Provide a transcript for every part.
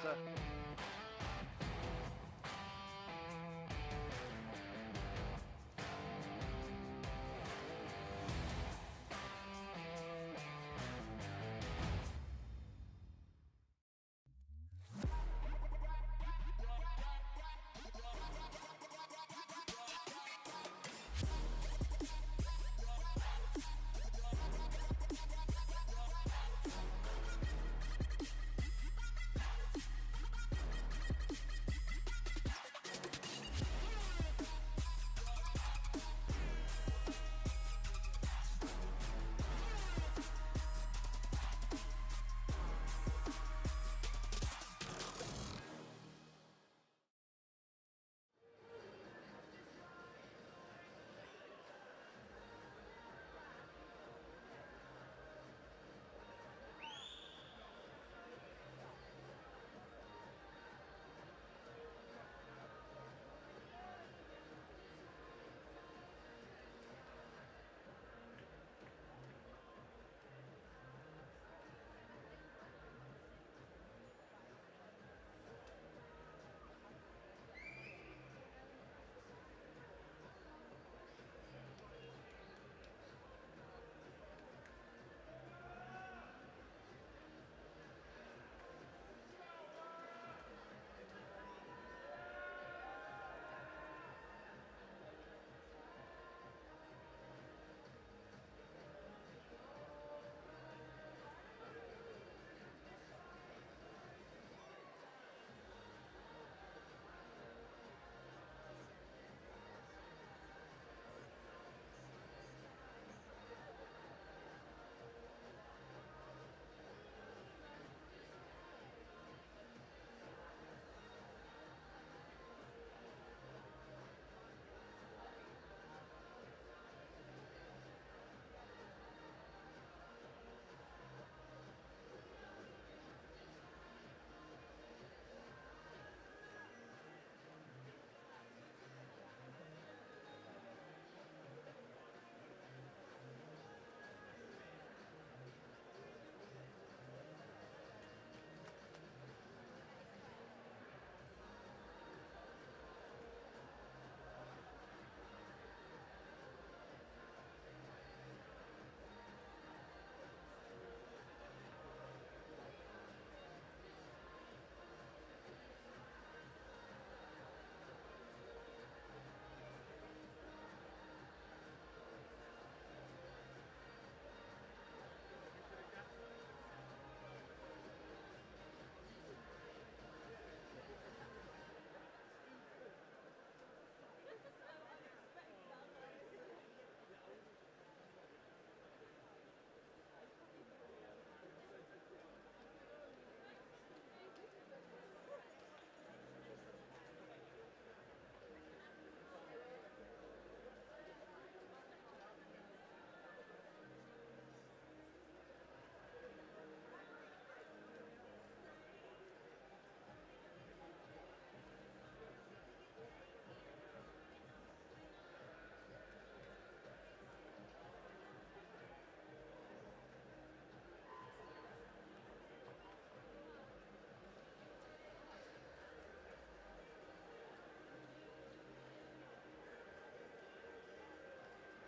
Chapter.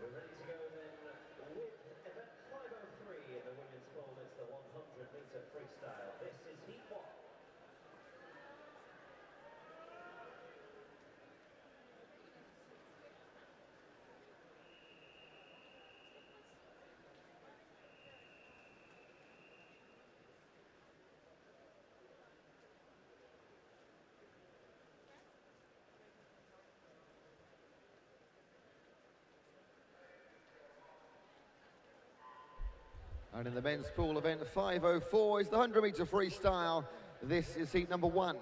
We're ready to go then with event 503 in the women's pool. It's the 100-metre freestyle. This is heat 1. And in the men's pool, event 504 is the 100-metre freestyle. This is heat number 1.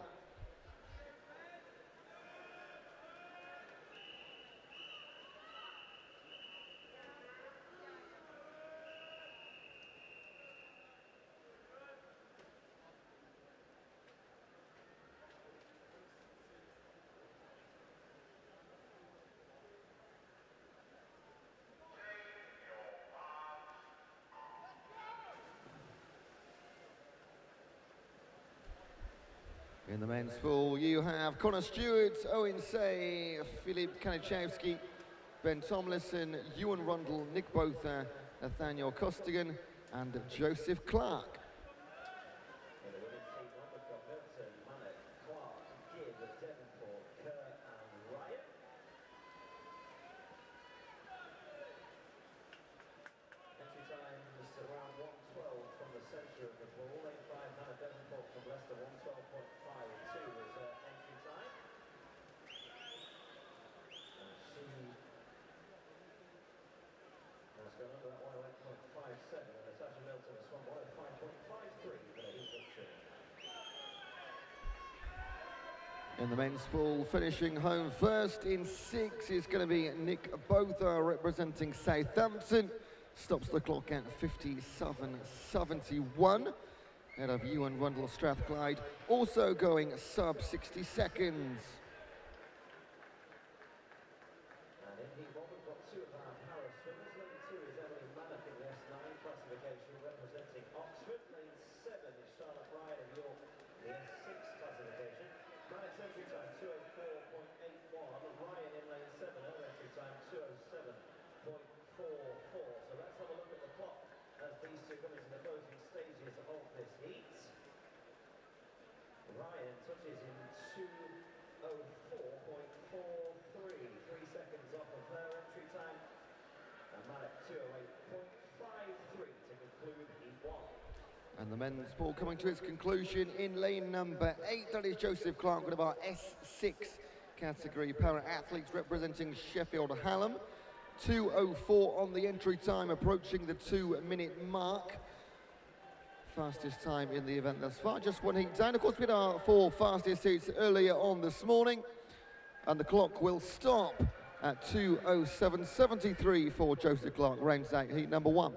In the men's pool, you have Connor Stewart, Owen Say, Filip Kanichewski, Ben Tomlinson, Ewan Rundle, Nick Botha, Nathaniel Costigan, and Joseph Clark. In the women's team, we've got Milton, Mallet, Clark, Gibb, Devonport, Kerr, and Ryan. Entry time is around 1:12 from the centre of the pool. 8.5 Hannah Devonport from Leicester, 1:12.52 was her entry time. And she has gone under that 1:08.57, and Natasha Milton has swum 1:05.53 for the heat of two. In the men's pool, finishing home first in 6 is going to be Nick Botha representing Southampton. Stops the clock at 57.71. Ahead of Ewan Rundle Strathclyde, also going sub 60 seconds. And in heat one, we've got two of our para swimmers. Lane 2 is Emily Maddock in the S9 classification representing Oxford. Lane 7 is Charlotte Ryan of York in the S6 classification. Maddock's entry time 2:04.81. Ryan in lane 7, her entry time 2:07.44. So let's have a look at the clock as these two come into the closing stages of this heat. Ryan touches in 2:04.43, 3 seconds off of her entry time, and Maddock 2:08.53 to conclude heat 1. And the men's pool coming to its conclusion in lane number 8. That is Joseph Clark, one of our S6 category para-athletes representing Sheffield Hallam. 2:04 on the entry time, approaching the 2-minute mark. Fastest time in the event thus far, just one heat down. Of course, we had our 4 fastest heats earlier on this morning, and the clock will stop at 2:07.73 for Joseph Clark, rounds out heat number 1.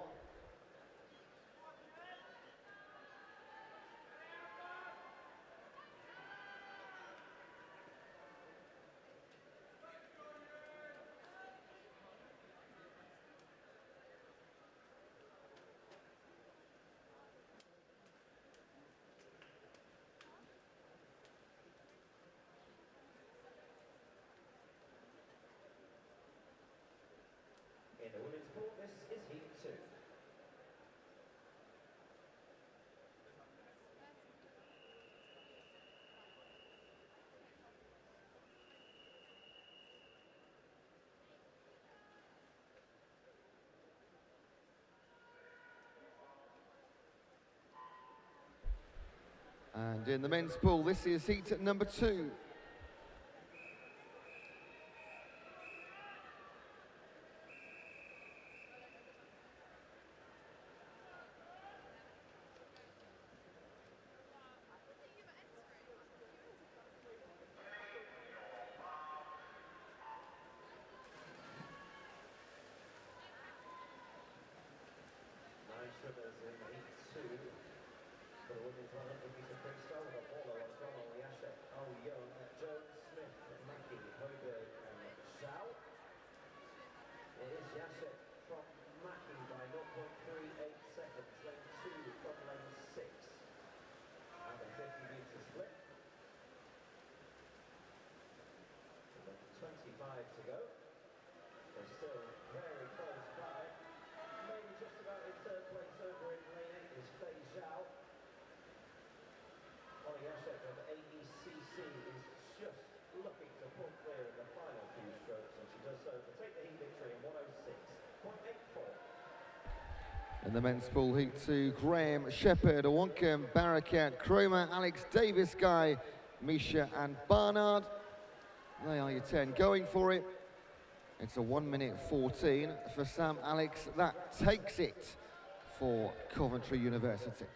In the women's pool, this is heat 2. And in the men's pool, this is heat number 2. Swimmers in heat 2 for the women's 100-metre freestyle. We've got Waller, O'Donnell, Yashek, Young, Jones, Smith, Mackey, Hoberg, and Zhao. It is Yashek from Mackey by 0.38 seconds. Lane 2 from lane 6. And a 50-metre split. And 25 to go. They're still very close by. Maybe just about in third place over in lane 8 is Fei Zhao. Ollie Yashek of AECC is just looking to pull clear in the final few strokes, and she does so to take the heat victory in 1:06.84. In the men's pool, heat 2, Graham, Shepherd, Wonka, Barakat, Cromer, Alex Davis, Guy, Misha and Barnard. They are your 10 going for it. It's a 1:14 for Sam Alex. That takes it for Coventry University.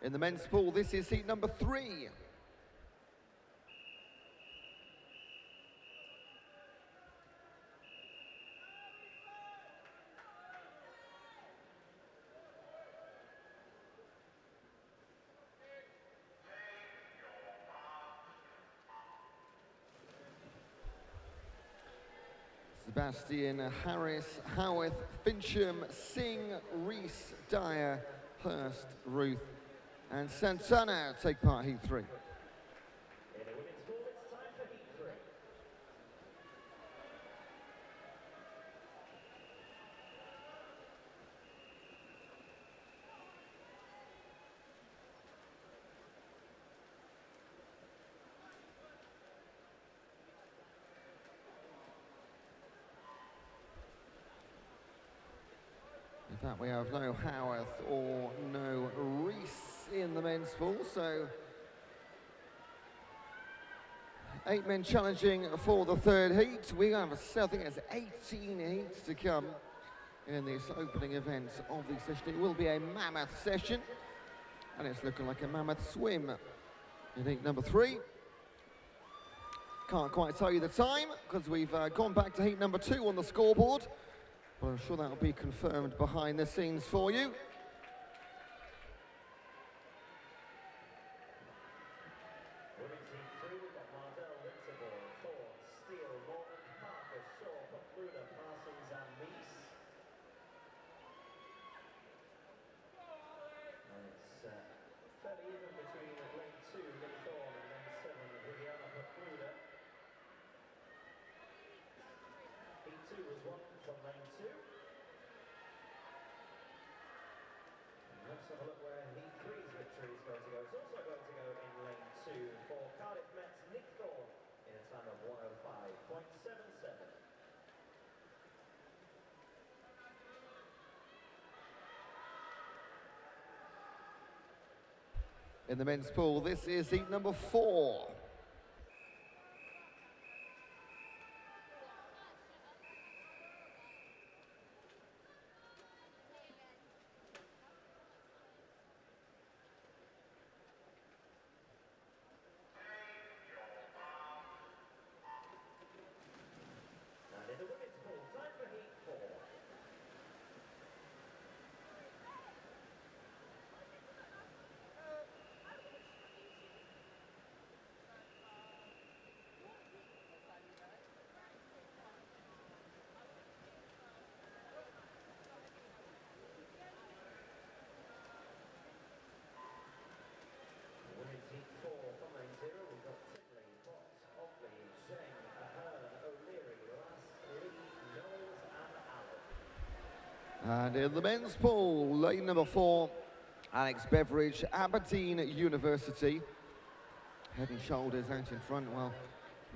In the men's pool, this is heat number 3. Sebastian, Harris, Howarth, Fincham, Singh, Reese, Dyer, Hurst, Ruth, and Santana take part heat 3. In the women's pool, it's time for heat 3. In fact, we have no Howarth or no Reese in the men's pool, so 8 men challenging for the third heat. We have, I think it's 18 heats to come in this opening event of the session. It will be a mammoth session, and it's looking like a mammoth swim in heat number 3. Can't quite tell you the time because we've gone back to heat number 2 on the scoreboard, but I'm sure that'll be confirmed behind the scenes for you. Women's heat 3, we've got Mardell, Winterbourne, Thorne, Steele, Morton, Parker, Shaw, Bruder, Parsons and Meese. And it's fairly even between lane 2, Lily Thorne, and lane 7, Viviana Bruder. Heat 2 was won from lane 2. Let's have a look where heat 3's victory is going to go. It's also going to go in lane 2 for Cardiff Met's Nick Thorne in a time of 105.77. In the men's pool, this is heat number 4. And in the women's pool, time for heat 4. Women's heat 4 from lane 0, we've got Tinley, Potts, Otley, Zheng, Ahern, O'Leary, Lass, Lee, Knowles and Allen. And in the men's pool, lane number 4, Alex Beveridge, Aberdeen University. Head and shoulders out in front, well,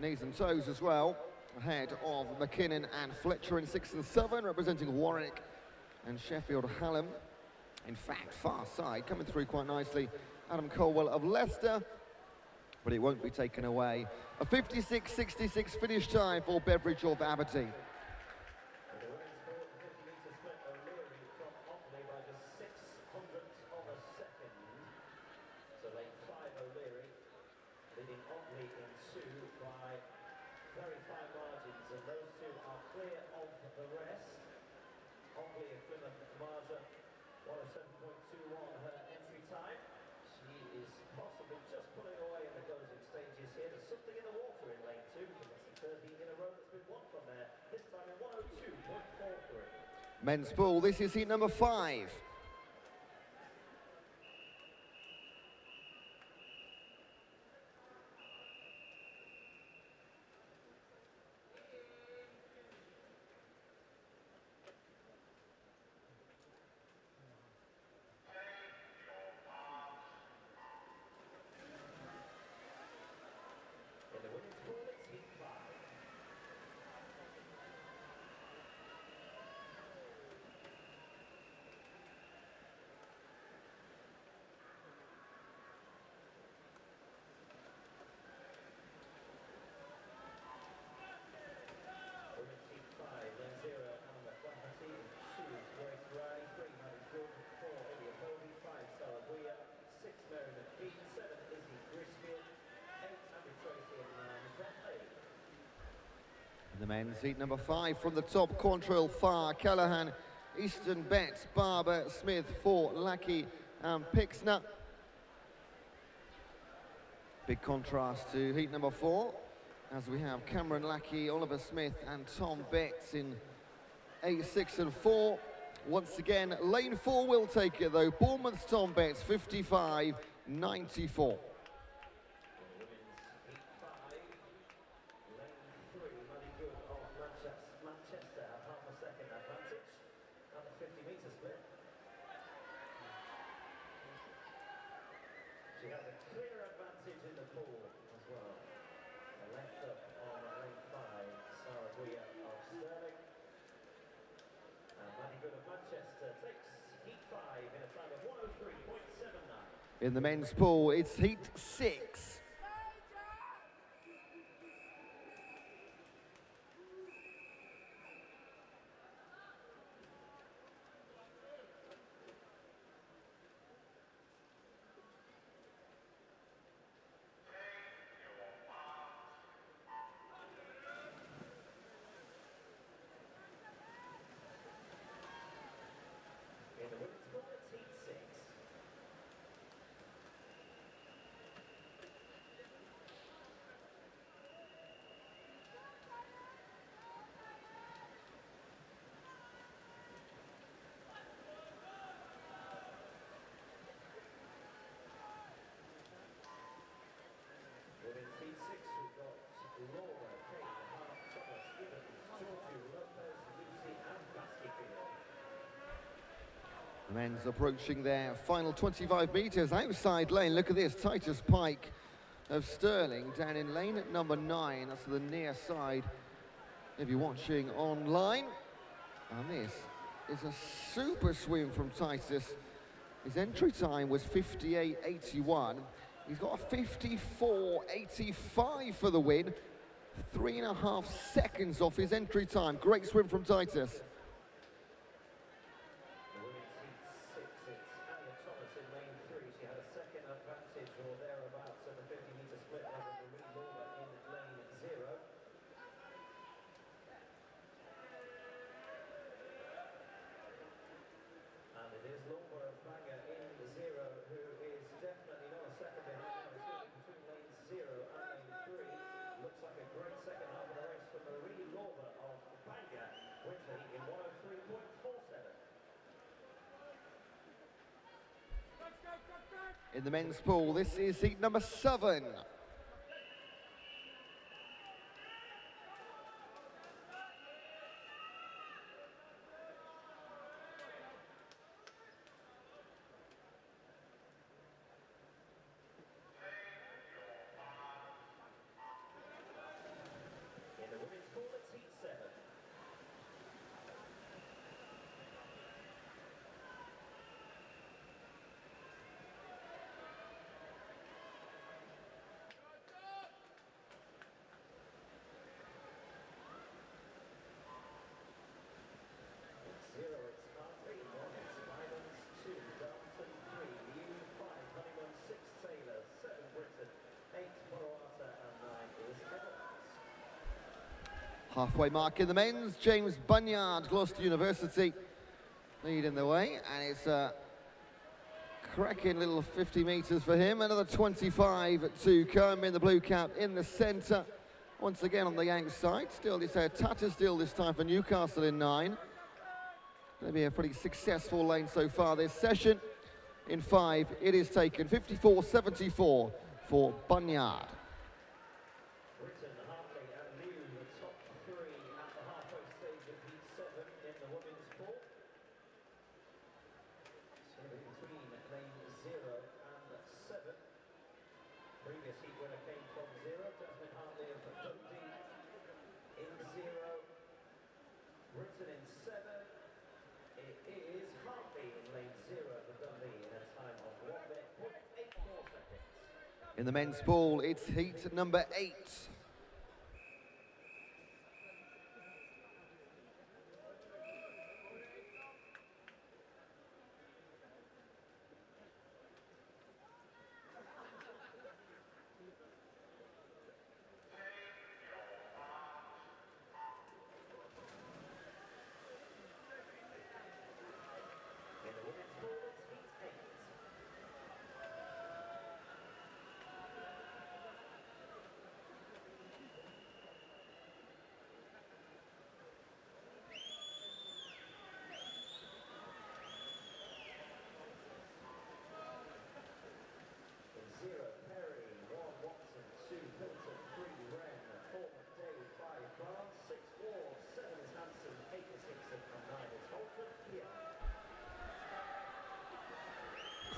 knees and toes as well. Ahead of McKinnon and Fletcher in 6 and 7, representing Warwick and Sheffield Hallam. In fact, far side, coming through quite nicely, Adam Colwell of Leicester, but it won't be taken away. A 56.66 finish time for Beveridge of Aberdeen. In the women's pool, the 50-metre split, O'Leary from Otley by just 600ths of a second. So lane 5, O'Leary leading Otley in 2 by very fine margins, and those two are clear of the rest. Otley of Plymouth Marja, 107.21 her entry time. She is possibly just pulling away in the closing stages here. There's something in the water in lane 2, because that's the third heat in a row that's been won from there, this time in 102.43. Men's pool, this is heat number 5. In the women's pool, it's heat 5. Women's heat 5, lane 0, Anna McClafferty, 2, Grace Ray, 3, Maddie Good, 4, Elia Bovey, 5, Sarah Weir, 6, Mary McBean, 7, Izzy Grisfield, 8, Abby Tracy, and 9, Bentley. The men's heat number 5 from the top, Quantrill, Farr, Callahan, Easton, Betts, Barber, Smith, Fort, Lackey and Pixner. Big contrast to heat number 4. as we have Cameron Lackey, Oliver Smith and Tom Betts in A6 and 4. Once again, lane 4 will take it though. Bournemouth's Tom Betts, 55.94. Manchester have half a second advantage at the 50-metre split. She has a clear advantage in the pool as well. A length up on lane 5, Sarah Guia of Stirling. And Maddie Good of Manchester takes heat 5 in a time of 1:03.79. In the men's pool, it's heat 6. In the women's pool, it's heat 6. Women's heat 6, we've got Laura, Kane, Hart, Thomas, Evans, Giorgio, Lopez, Lucy and Baskerville. The men's approaching their final 25 metres outside lane. Look at this, Titus Pike of Stirling down in lane at number 9. That's to the near side if you're watching online. And this is a super swim from Titus. His entry time was 58.81. He's got a 54.85 for the win. 3.5 seconds off his entry time. Great swim from Titus. The women's heat 6, it's Anya Thomas in lane 3. She had a second advantage or thereabouts at the 50-metre split over Marie Lawler in lane 0. And it is Laura Bagger in 0, who is definitely not a second behind now. It's between lanes 0 and lane 3. Looks like a great second half of the race for Marie Lawler of Bagger. Wins the heat in 1:03.47. In the men's pool, this is heat number 7. In the women's pool, it's heat 7. In 0, it's Hartley, 1, it's Lyons, 2, Darlton, 3, Liu, 5, Honeyman, 6, Taylor, 7, Britton, 8, Morata, and 9 is Evans. Halfway mark in the men's, James Bunyard, Gloucester University, leading the way, and it's a cracking little 50 metres for him. Another 25 to come in the blue cap in the centre. Once again on the outside, still it's Tattersall this time for Newcastle in 9. Going to be a pretty successful lane so far this session. In 5, it is taken 54.74 for Bunyard. Britton, Hartley, and Liu, the top 3 at the halfway stage of heat 7 in the women's pool. So between lane 0 and 7. Previous heat winner came from 0. Jasmine Hartley of Dundee in 0. Britton in 7. It is Hartley in lane 0 for Dundee in a time of 1:84 seconds. In the men's pool, it's heat number 8. In the women's pool, it's heat 8.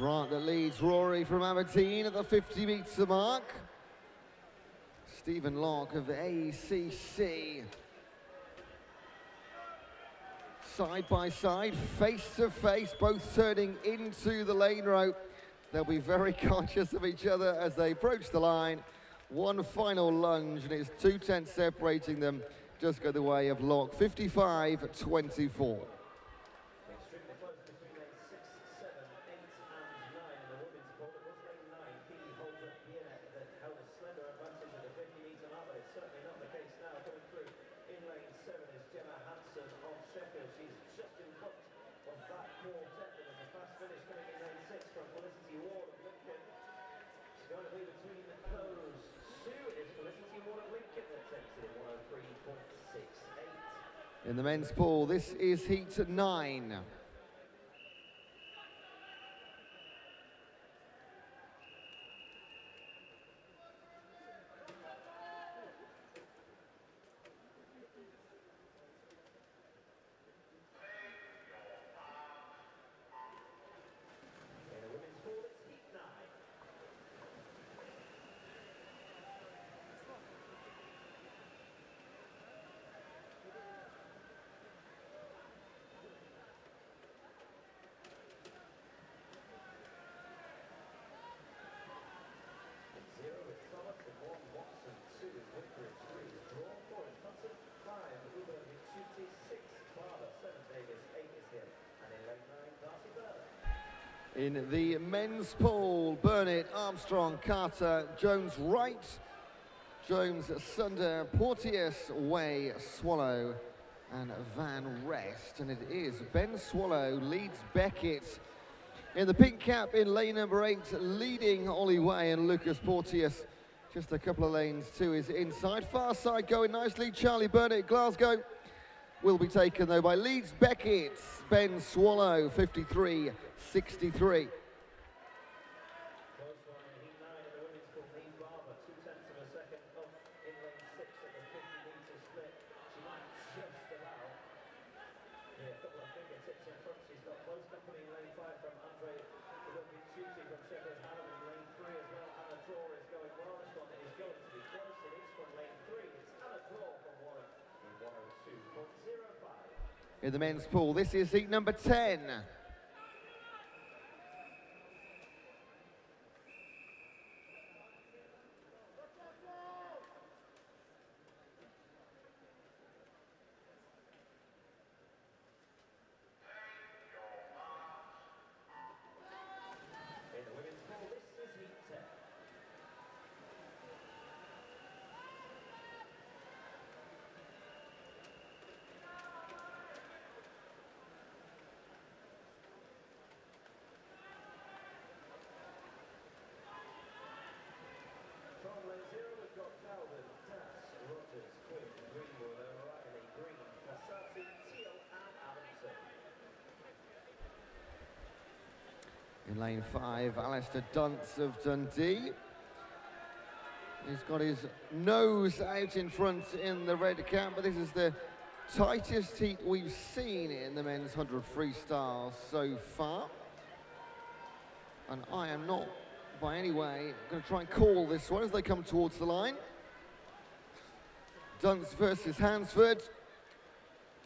Grant that leads Rory from Aberdeen at the 50-metre mark. Stephen Locke of the ACC. Side by side, face to face, both turning into the lane rope. They'll be very conscious of each other as they approach the line. One final lunge, and it's 2 tenths separating them. Just go the way of Locke, 55-24. In the men's pool, this is heat 9. In the men's pool, Burnett, Armstrong, Carter, Jones, Wright, Jones, Sunder, Porteous, Way, Swallow, and Van Rest. And it is Ben Swallow leads Beckett in the pink cap in lane number 8, leading Ollie Way, and Lucas Porteous just a couple of lanes to his inside. Far side going nicely. Charlie Burnett, Glasgow, will be taken though by Leeds Beckett. Ben Swallow, 53-63. In the men's pool, this is heat number 10. In lane 5, Alistair Dunce of Dundee. He's got his nose out in front in the red cap, but this is the tightest heat we've seen in the men's 100 freestyle so far. And I am not, by any way, going to try and call this one as they come towards the line. Dunce versus Hansford.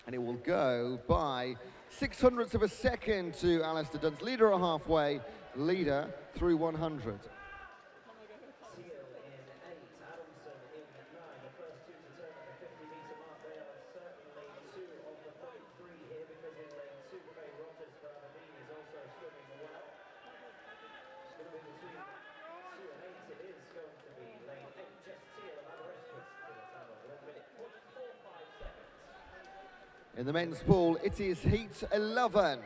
And it will go by 0.06 of a second to Alistair Dunce. Leader at halfway, leader through 100. In the men's pool, it is heat 11.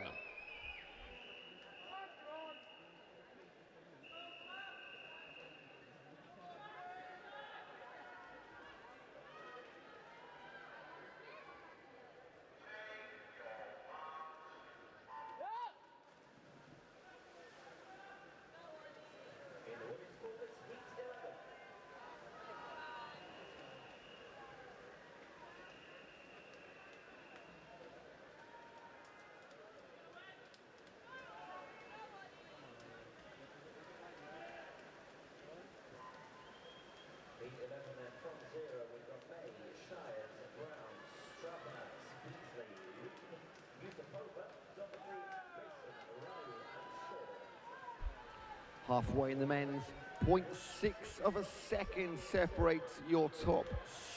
Halfway in the men's, 0.6 of a second separates your top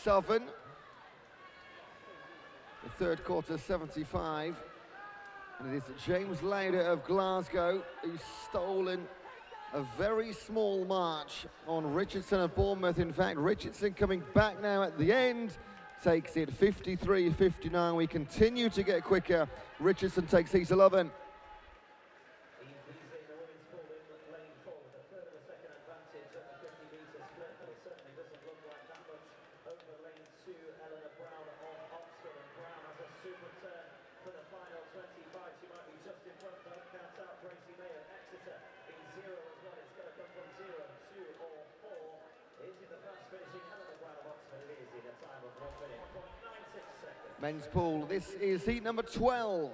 7. The third quarter, 75. And it is James Lauder of Glasgow who's stolen a very small march on Richardson of Bournemouth. In fact, Richardson coming back now at the end, takes it 53-59. We continue to get quicker. Richardson takes heat 11. Men's pool, this is heat number 12.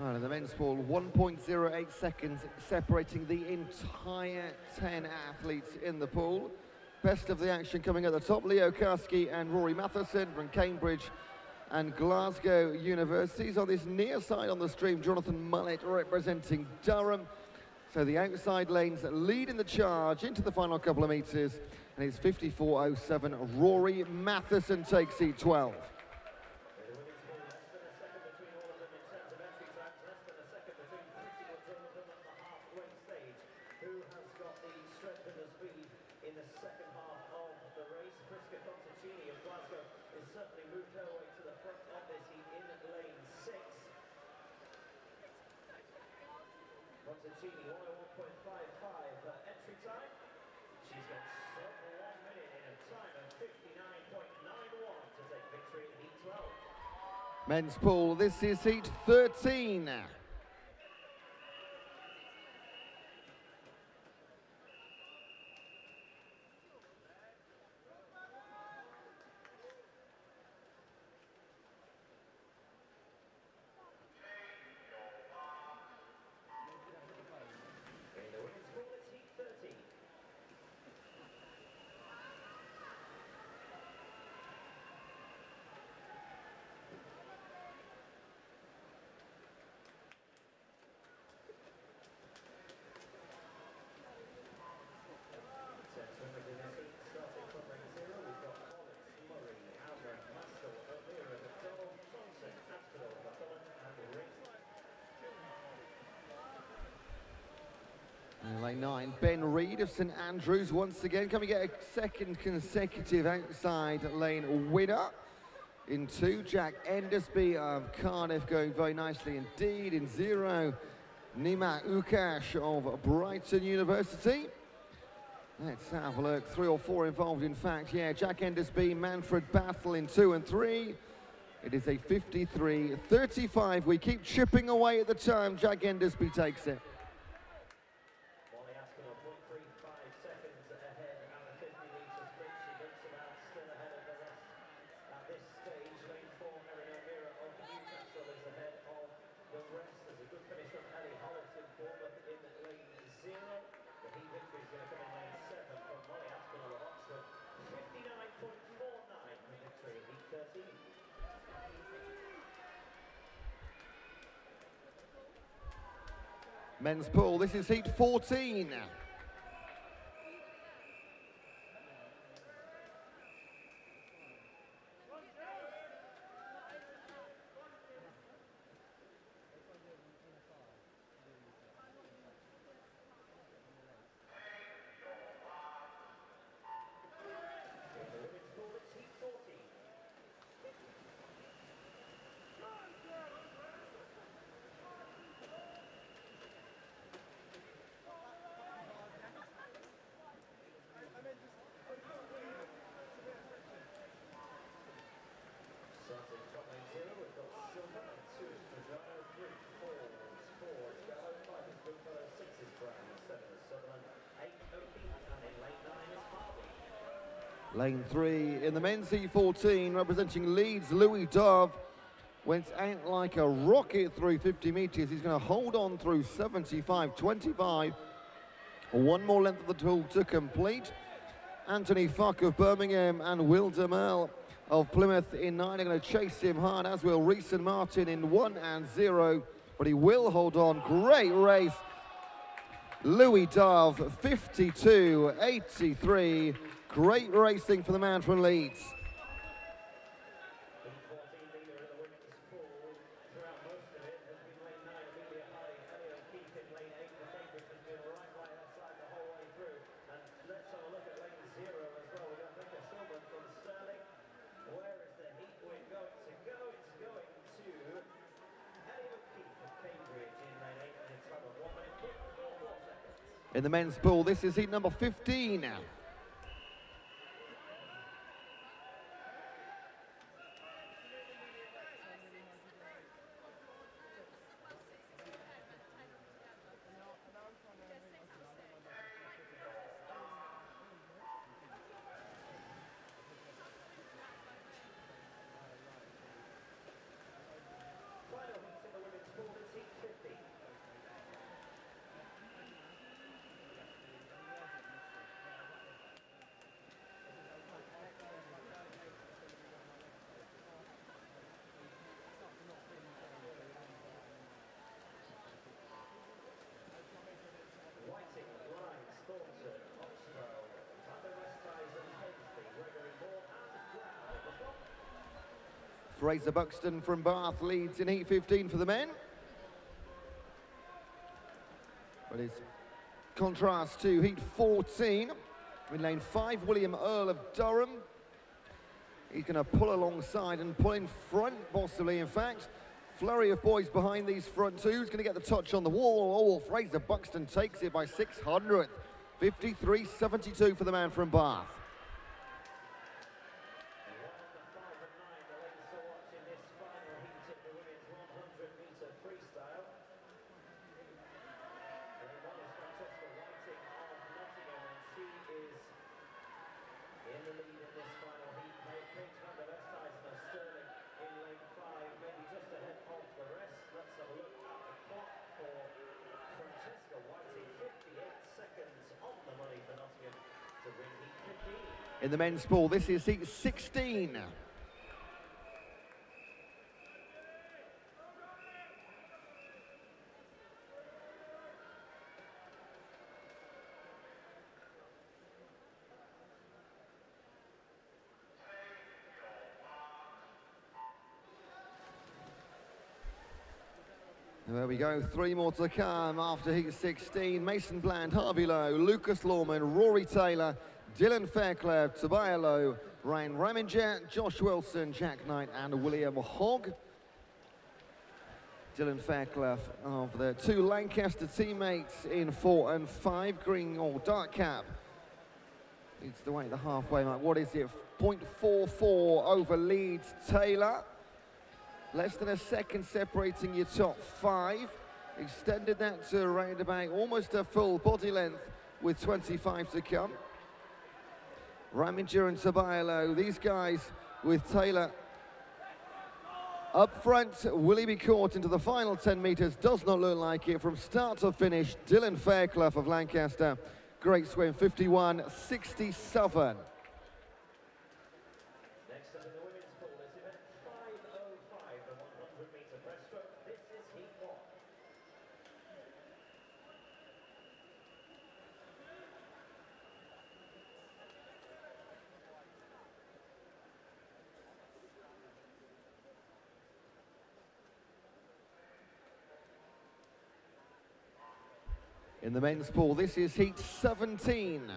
Right, in the men's pool, 1.08 seconds separating the entire 10 athletes in the pool. Best of the action coming at the top, Leo Karski and Rory Matheson from Cambridge and Glasgow universities. On this near side on the stream, Jonathan Mullett representing Durham. So the outside lanes lead in the charge into the final couple of metres, and it's 54.07. Rory Matheson takes seat 12. Men's pool, this is heat 13. Lane 9, Ben Reid of St Andrews once again. Can we get a second consecutive outside lane winner? In 2, Jack Endersby of Cardiff going very nicely indeed. In 0, Nima Ukash of Brighton University. Let's have a look, 3 or 4 involved in fact. Yeah, Jack Endersby, Manfred Battle in 2 and 3. It is a 53-35. We keep chipping away at the time. Jack Endersby takes it. Men's pool, this is heat 14. Lane 3 in the men's E14, representing Leeds, Louis Dove. Went out like a rocket through 50 metres. He's going to hold on through 75.25. One more length of the tool to complete. Anthony Fuck of Birmingham and Will Demel of Plymouth in 9 are going to chase him hard, as will Reese and Martin in 1 and 0. But he will hold on. Great race. Louis Dove, 52.83. Great racing for the man from Leeds. In the men's pool, this is heat number 15 now. Fraser Buxton from Bath leads in heat 15 for the men. But his contrast to heat 14. In lane 5, William Earl of Durham. He's going to pull alongside and pull in front, possibly, in fact. Flurry of boys behind these front two. Who's going to get the touch on the wall? Oh, Fraser Buxton takes it by 600th. 53.72 for the man from Bath. In the men's pool, this is heat 16. There we go, 3 more to come after heat 16. Mason Bland, Harvey Lowe, Lucas Lawman, Rory Taylor, Dylan Fairclough, Tobias Lowe, Ryan Raminger, Josh Wilson, Jack Knight and William Hogg. Dylan Fairclough of the 2 Lancaster teammates in 4 and 5, green or dark cap. Leads the way at the halfway mark. What is it? 0.44 over Leeds Taylor. Less than a second separating your top 5. Extended that to around about almost a full body length with 25 to come. Raminger and Tobias, these guys with Taylor up front. Will he be caught into the final 10 metres? Does not look like it. From start to finish, Dylan Fairclough of Lancaster. Great swim, 51.67. In the men's pool, this is heat 17.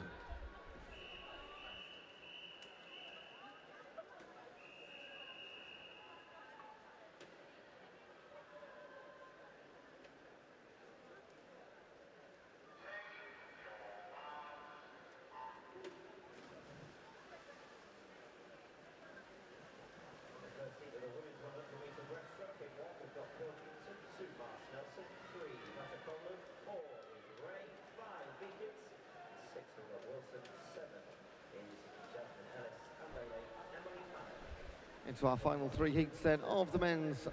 Into our final three heats then of the men's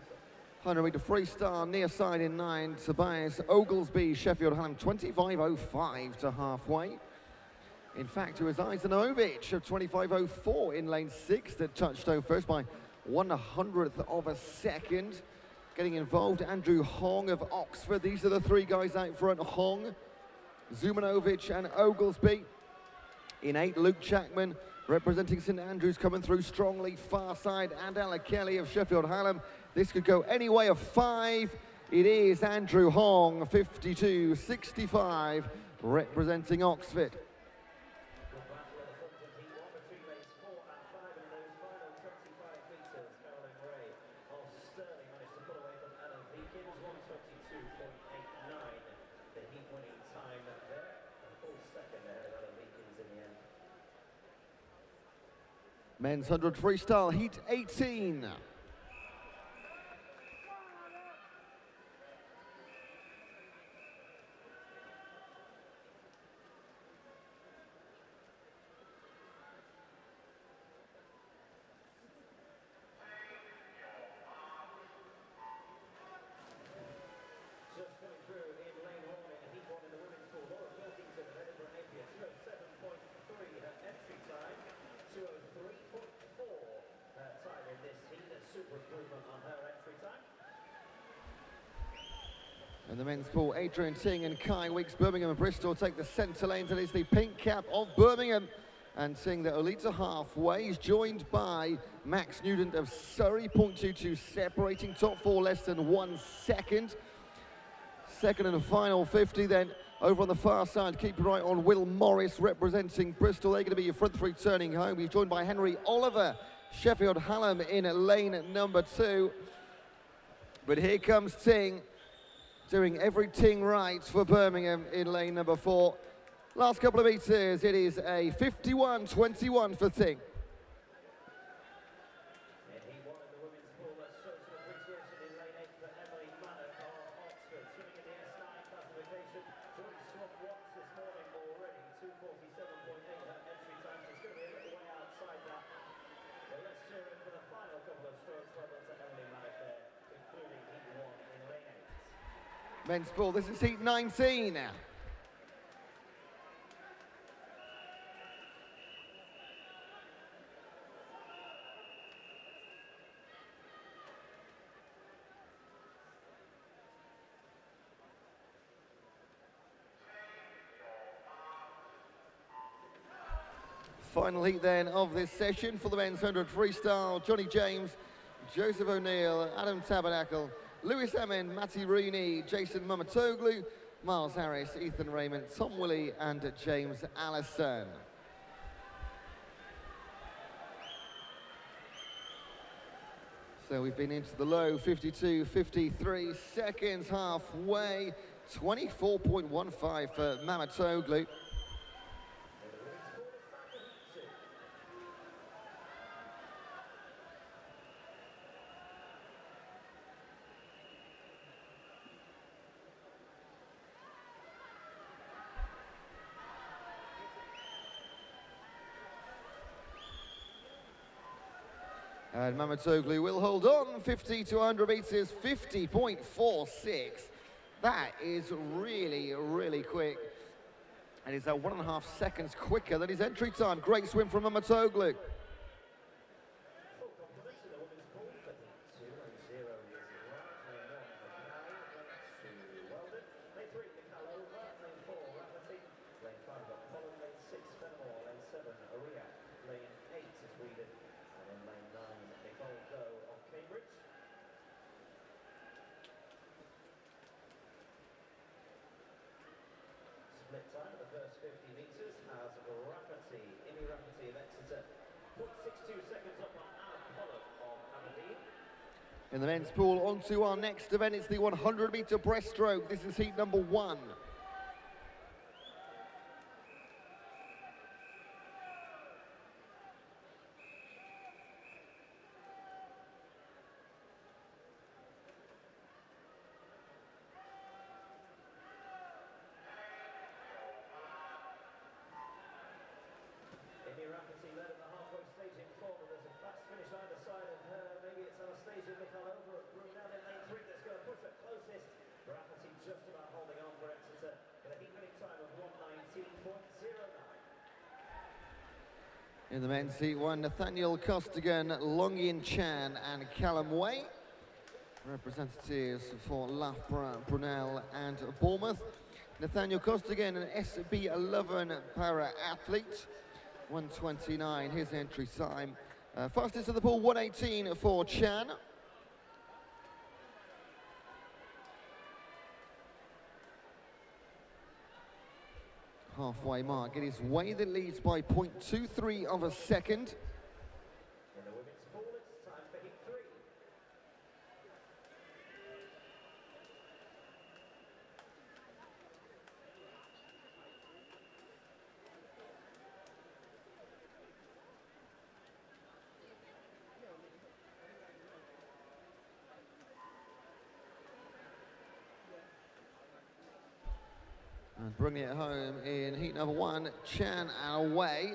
100-metre freestyle. Near side in 9, Tobias Oglesby, Sheffield Hallam, 25.05 to halfway. In fact, it was Izanovic of 25.04 in lane 6 that touched home first by 1/100th of a second. Getting involved, Andrew Hong of Oxford. These are the three guys out front: Hong, Zumanovic and Oglesby. In 8, Luke Jackman, representing St Andrews, coming through strongly. Far side, and Ella Kelly of Sheffield Hallam. This could go any way of 5. It is Andrew Hong, 52.65, representing Oxford. Men's 100 freestyle, heat 18. And the men's pool, Adrian Ting and Kai Weeks, Birmingham and Bristol take the centre lanes. It is the pink cap of Birmingham. And Ting that will lead to halfway. He's joined by Max Newton of Surrey, 0.22, separating top 4 less than 1 second. Second and final 50 then over on the far side. Keep your eye on Will Morris representing Bristol. They're going to be your front 3 turning home. He's joined by Henry Oliver, Sheffield Hallam in lane number 2. But here comes Ting, doing everything right for Birmingham in lane number 4. Last couple of meters, it is a 51.21 for Ting. Men's pool, this is heat 19 now. Final heat then of this session for the men's 100 freestyle. Johnny James, Joseph O'Neill, Adam Tabernacle, Lewis Emin, Matty Rooney, Jason Mamatoglu, Miles Harris, Ethan Raymond, Tom Willey and James Allison. So we've been into the low 52.53 seconds halfway, 24.15 for Mamatoglu. And Mamatoglu will hold on, 50 to 100 meters, 50.46. That is really, really quick. And it's 1.5 seconds quicker than his entry time. Great swim from Mamatoglu. Split time of the first 50 metres has Rafferty, Imi Rafferty of Exeter, 0.62 seconds up on Alan Pollock of Aberdeen. In the men's pool, on to our next event, it's the 100-metre breaststroke. This is heat number 1. Rafferty led at the halfway stage in form, and there's a fast finish either side of her. In the men's heat one, Nathaniel Costigan, Longyin Chan and Callum Way. Representatives for Loughborough, Brunel and Bournemouth. Nathaniel Costigan, an SB11 para-athlete. 1:29, his entry time. Fastest of the pool, 1:18 for Chan. Halfway mark. It is Way that leads by 0.23 of a second. In the women's pool, it's time for heat 3. And bringing it home in heat number one, Chan and Way.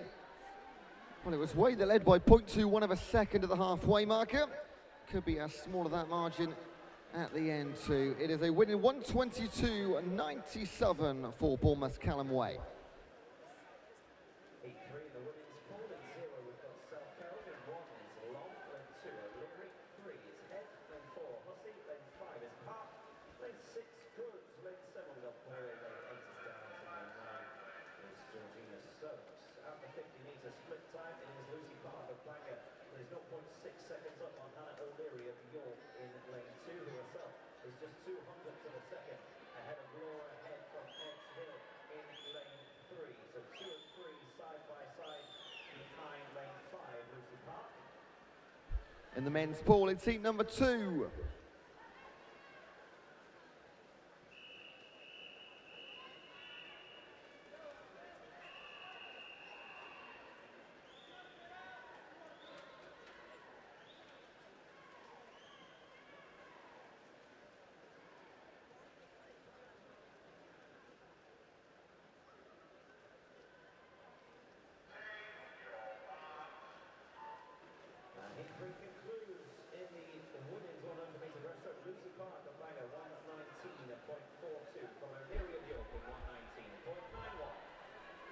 Well, it was Way that led by 0.21 of a second at the halfway marker. Could be as small as that margin at the end too. It is a win in 1:22.97 for Bournemouth's Callum Way. Heat 3 in the women's pool, in 0 we've got South Carol, in 1 is Long, then 2 O'Leary, 3 is Head, then 4 Hussey, then 5 is Park, then 6 Goods, then 7 we've got Paul, then 8 is Downs, and then 9 is Georgina Stokes. At the 50-metre split time, it is Lucy Park of Bangor. There's 0.6 seconds up on Hannah O'Leary of York in lane 2, who herself is just 2 hundredths of a second ahead of Laura Head from Edge Hill in lane 3. So 2 and 3 side by side behind lane 5, Lucy Park. In the men's pool, it's heat number 2. Heat 3 concludes in the women's 100-metre breaststroke. Lucy Park of Bangor, 1:19.42 from O'Leary of York in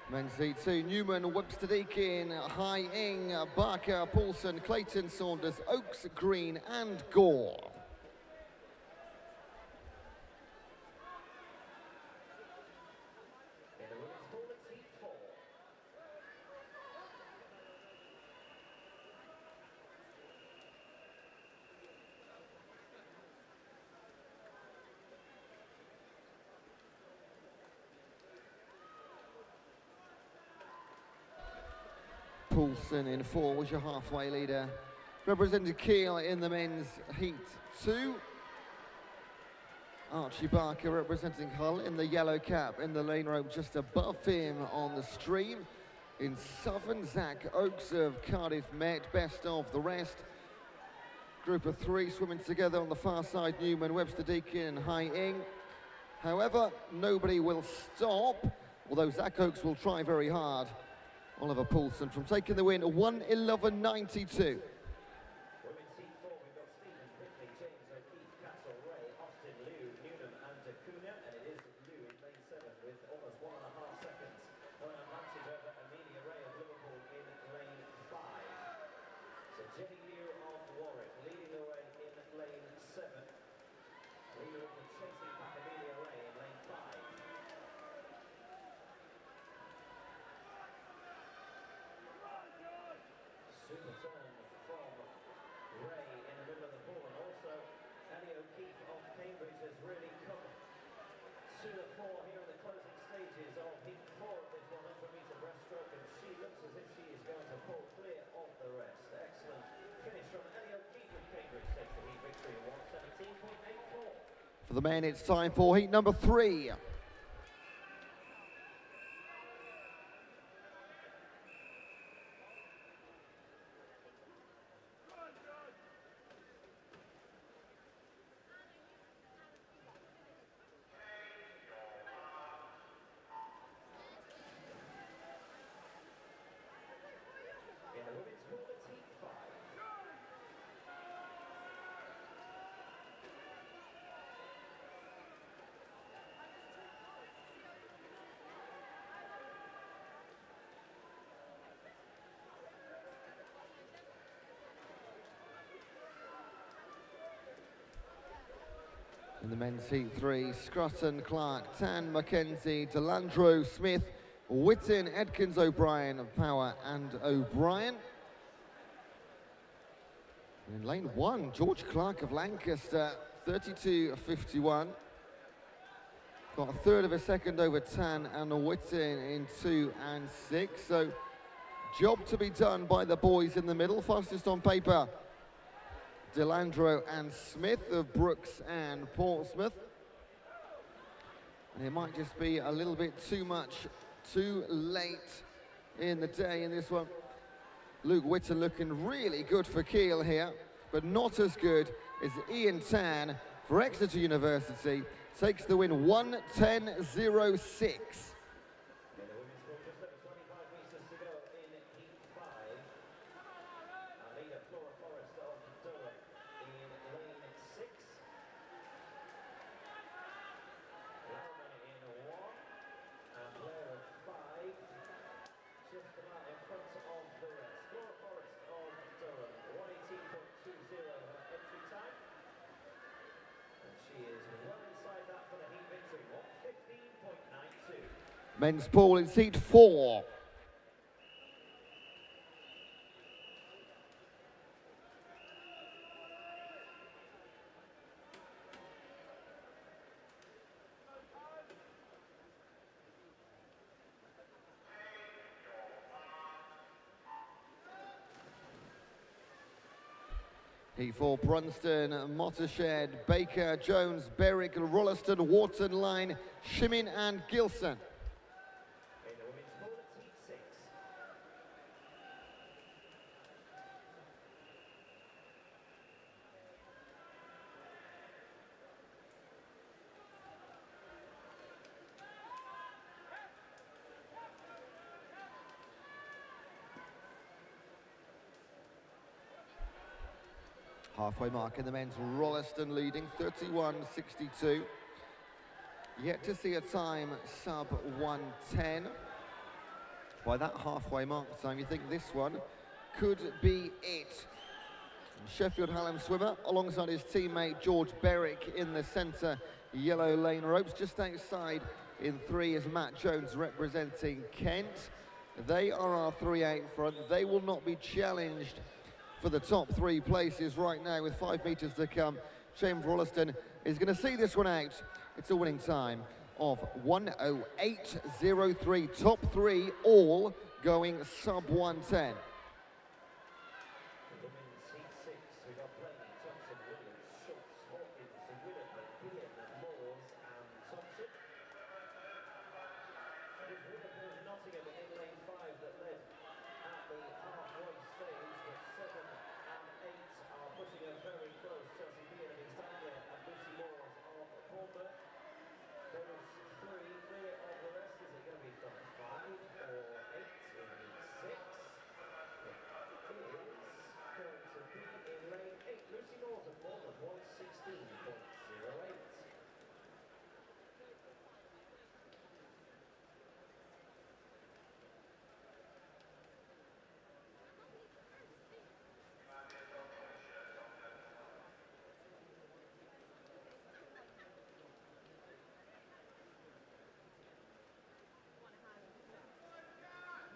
1:19.91. Men's heat 2, Newman, Webster Deakin, Hai Ing, Barker, Paulson, Clayton, Saunders, Oakes, Green and Gore. In the women's pool, it's heat 4. Paulson in 4 was your halfway leader. Representing Kiel in the men's heat 2. Archie Barker representing Hull in the yellow cap in the lane rope just above him on the stream. In Southern, Zach Oakes of Cardiff Met, best of the rest. Group of 3 swimming together on the far side, Newman, Webster Deakin and Hai Ing. However, nobody will stop, although Zach Oakes will try very hard. Oliver Poulsen from taking the win, 1:11.92. Women's heat 4, we've got Stephen Whitley, James O'Keefe, Castle Ray, Austin Liu, Newnham and Acuna, and it is Liu in lane 7 with almost 1.5 seconds. An advantage over Amelia Ray of Liverpool in lane 5. So Jenny Liu of Warwick leading the way in lane 7. Liu with chasing back Amelia Ray in lane 5. Super turn from Ray in the middle of the pool, and also Annie O'Keefe of Cambridge has really come to the fore here in the closing stages of heat 4 of this 100-metre breaststroke, and she looks as if she is going to pull clear of the rest. Excellent finish from Annie O'Keefe of Cambridge, takes the heat victory in 1:17.84. For the men, it's time for heat number 3. In the women's pool, it's heat 5. In the men's heat 3, Scrutton, Clark, Tan, Mackenzie, Delandro, Smith, Whitten, Edkins, O'Brien, Power and O'Brien. In lane 1, George Clark of Lancaster, 32.51. Got a third of a second over Tan and Whitten in 2 and 6. So job to be done by the boys in the middle. Fastest on paper, Delandro and Smith of Brooks and Portsmouth. And it might just be a little bit too late in the day in this one. Luke Whitten looking really good for Kiel here, but not as good as Ian Tan for Exeter University. Takes the win 1:10.06. Men's pool in seat 4. Heat 4, Brunston, Mottershed, Baker, Jones, Berwick, Rolleston, Wharton, Line, Shimin and Gilson. Halfway mark in the men's, Rolleston leading 31.62. Yet to see a time sub 1:10. By that halfway mark time, you think this one could be it. Sheffield Hallam swimmer alongside his teammate George Berwick in the centre yellow lane ropes. Just outside in 3 is Matt Jones representing Kent. They are our 3 out front. They will not be challenged for the top 3 places right now with 5 metres to come. James Rolleston is going to see this one out. It's a winning time of 1:08.03. Top 3 all going sub 1:10.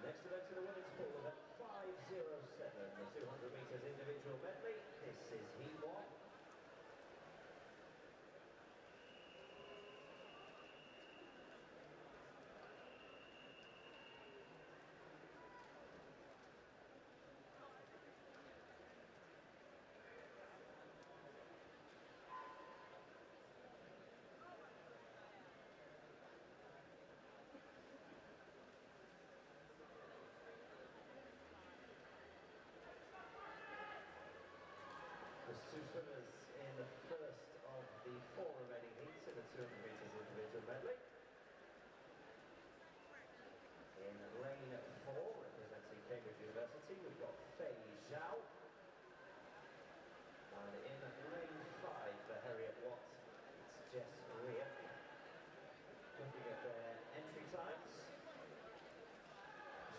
Next event in the women's pool at 5:07, the 200 metres individual medley. This is heat 1. Two swimmers in the first of the 4 remaining heats in the 200 metres individual medley. In lane 4, representing Cambridge University, we've got Fei Zhao. And in lane 5 for Harriet Watt, it's Jess Rea. Looking at their entry times,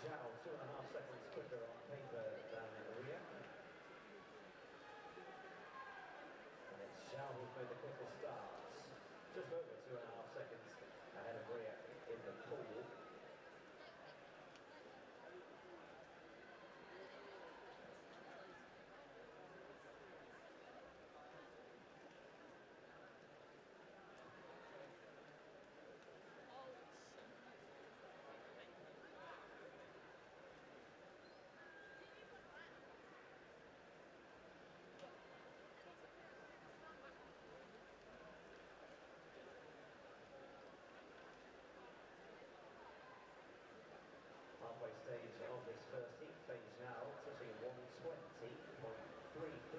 Zhao 2.5 seconds quicker on paper than Rea. Zhao who's made the quicker starts. just over 2.5 seconds ahead of Rhea in the pool. Halfway stage of this first heat, phase now touching 120.33.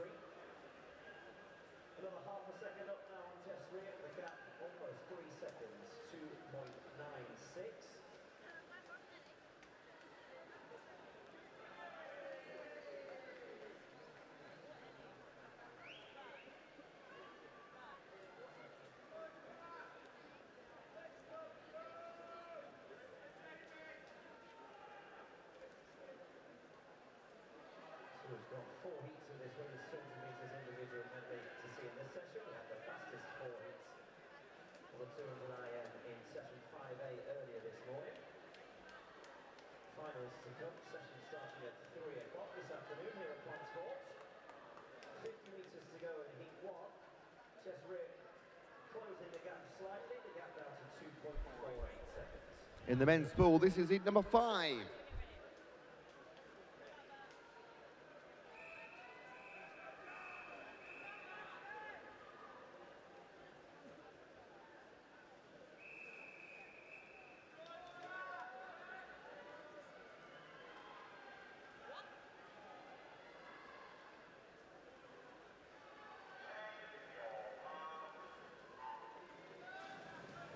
Another half a second up now on Jess Rhea, the gap almost 3 seconds, 2.96. So we've got 4 heats of this women's 200 metres individual medley to see in this session. We had the fastest 4 heats for the 200 IM in session 5A earlier this morning. Finals to come, session starting at 3 o'clock this afternoon here at Ponsford. 50 metres to go in heat 1. Jess Rhea closing the gap slightly, the gap down to 2.48 seconds. In the men's pool, this is heat number 5.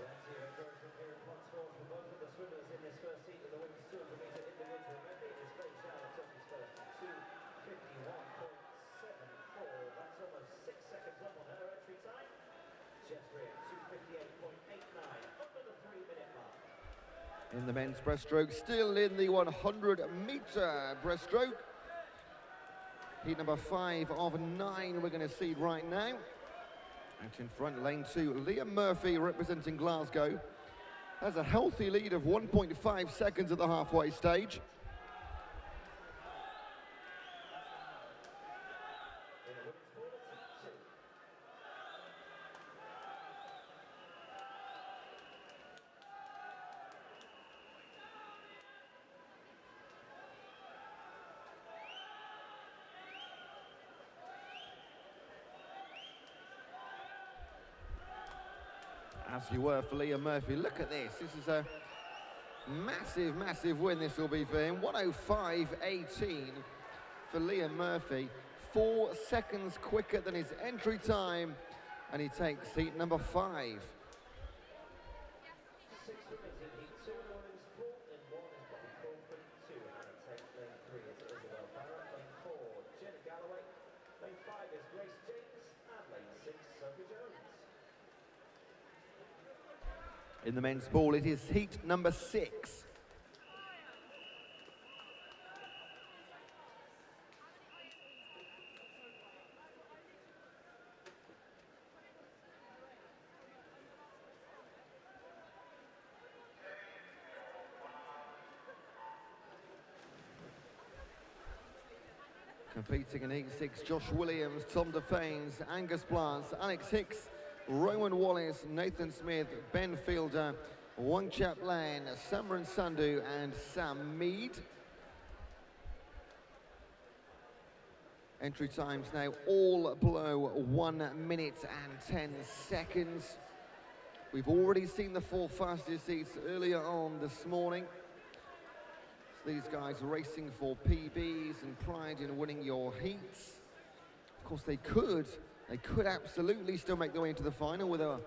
Plenty of encouragement here at Ponsford for both of the swimmers in this first heat of the women's 200 metre individual medley. As Faye Shower touches first to 2:51.74. That's almost 6 seconds up on her entry time. Jess Rhea 2:58.89, under the 3-minute mark. In the men's breaststroke, still in the 100-metre breaststroke. Heat number 5 of 9 we're going to see right now. Out in front, lane 2, Liam Murphy representing Glasgow. Has a healthy lead of 1.5 seconds at the halfway stage. In the women's pool, it's heat 2. As you were for Liam Murphy. Look at this. This is a massive, massive win this will be for him. 1:05.18 for Liam Murphy. 4 seconds quicker than his entry time, and he takes heat number 5. 6 swimmers in heat 2 in the women's pool. In 1 is Bobby Crawford, 2 Hannah Tate, lane 3 is Isabel Barrett, lane 4 Jenny Galloway, lane 5 is Grace James, and lane 6 Sophie Jones. In the men's pool, it is heat number 6. Competing in heat 6, Josh Williams, Tom DeFanes, Angus Blance, Alex Hicks, Rowan Wallace, Nathan Smith, Ben Fielder, Wangchap Lan, Samran Sandhu and Sam Mead. Entry times now all below 1 minute and 10 seconds. We've already seen the 4 fastest heats earlier on this morning. So these guys racing for PBs and pride in winning your heats. Of course, they could absolutely still make their way into the final with a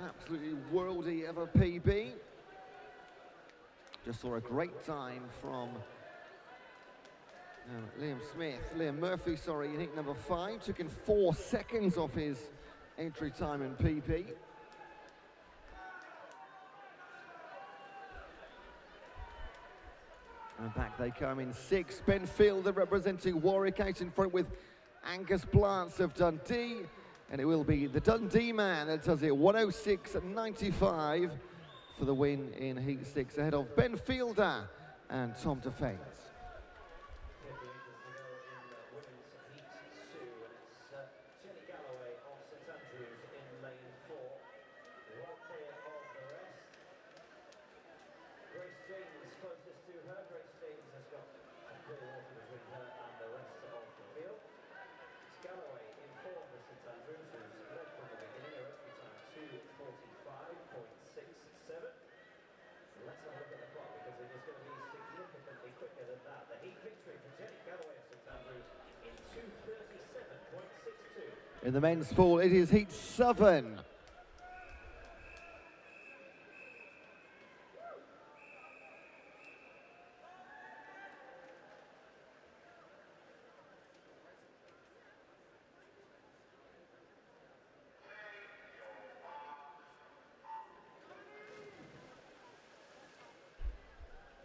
absolutely worldy of a PB. Just saw a great time from Liam Murphy, sorry, in heat number 5. Took in 4 seconds off his entry time in PB. And back they come in 6. Ben Fielder representing Warwick out in front with Angus Blance of Dundee, And it will be the Dundee man that does it, 106.95 for the win in Heat 6, ahead of Ben Fielder and Tom DeFates. In the men's pool, it is Heat 7.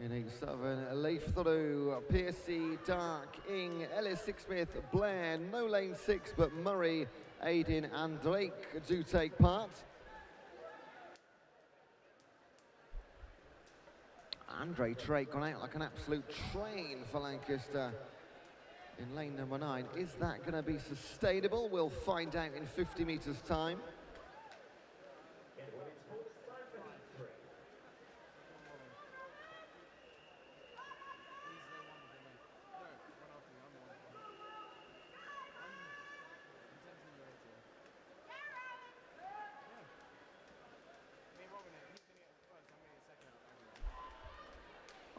In Heat 7, Leif Thuru, Piercy, Dark, Ing, Ellis, Sixsmith, Blair, no lane 6, but Murray, Aiden and Drake do take part. Andre Drake gone out like an absolute train for Lancaster in lane number 9. Is that going to be sustainable? We'll find out in 50 metres time.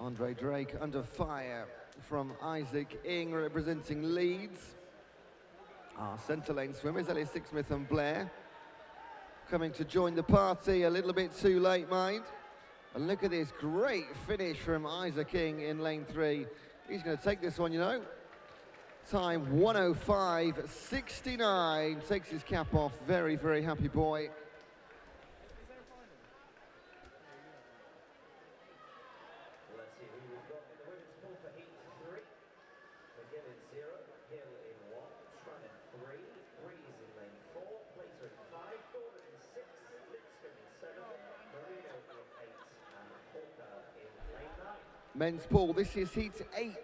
Andre Drake under fire from Isaac Ing, representing Leeds. Our centre lane swimmers, Ellis Sixsmith and Blair, coming to join the party a little bit too late, mind. And look at this great finish from Isaac Ing in lane 3. He's going to take this one, you know. Time 105.69, takes his cap off. Very, very happy boy. Men's pool, this is Heat 8.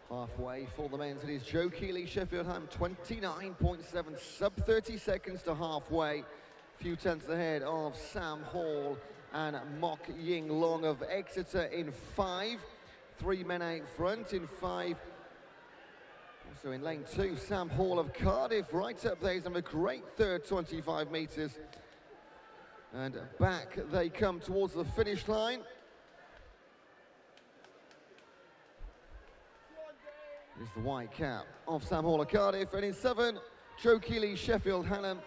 Halfway for the men's, it is Joe Keeley, Sheffield Ham, 29.7, sub 30 seconds to halfway. Few tenths ahead of Sam Hall and Mok Ying Long of Exeter in 5. 3 men out front in 5. Also in lane 2, Sam Hall of Cardiff right up there. He's done a great third 25 metres. And back they come towards the finish line. Is the white cap of Sam Hall of Cardiff, and in 7, Joe Keeley, Sheffield Hallam,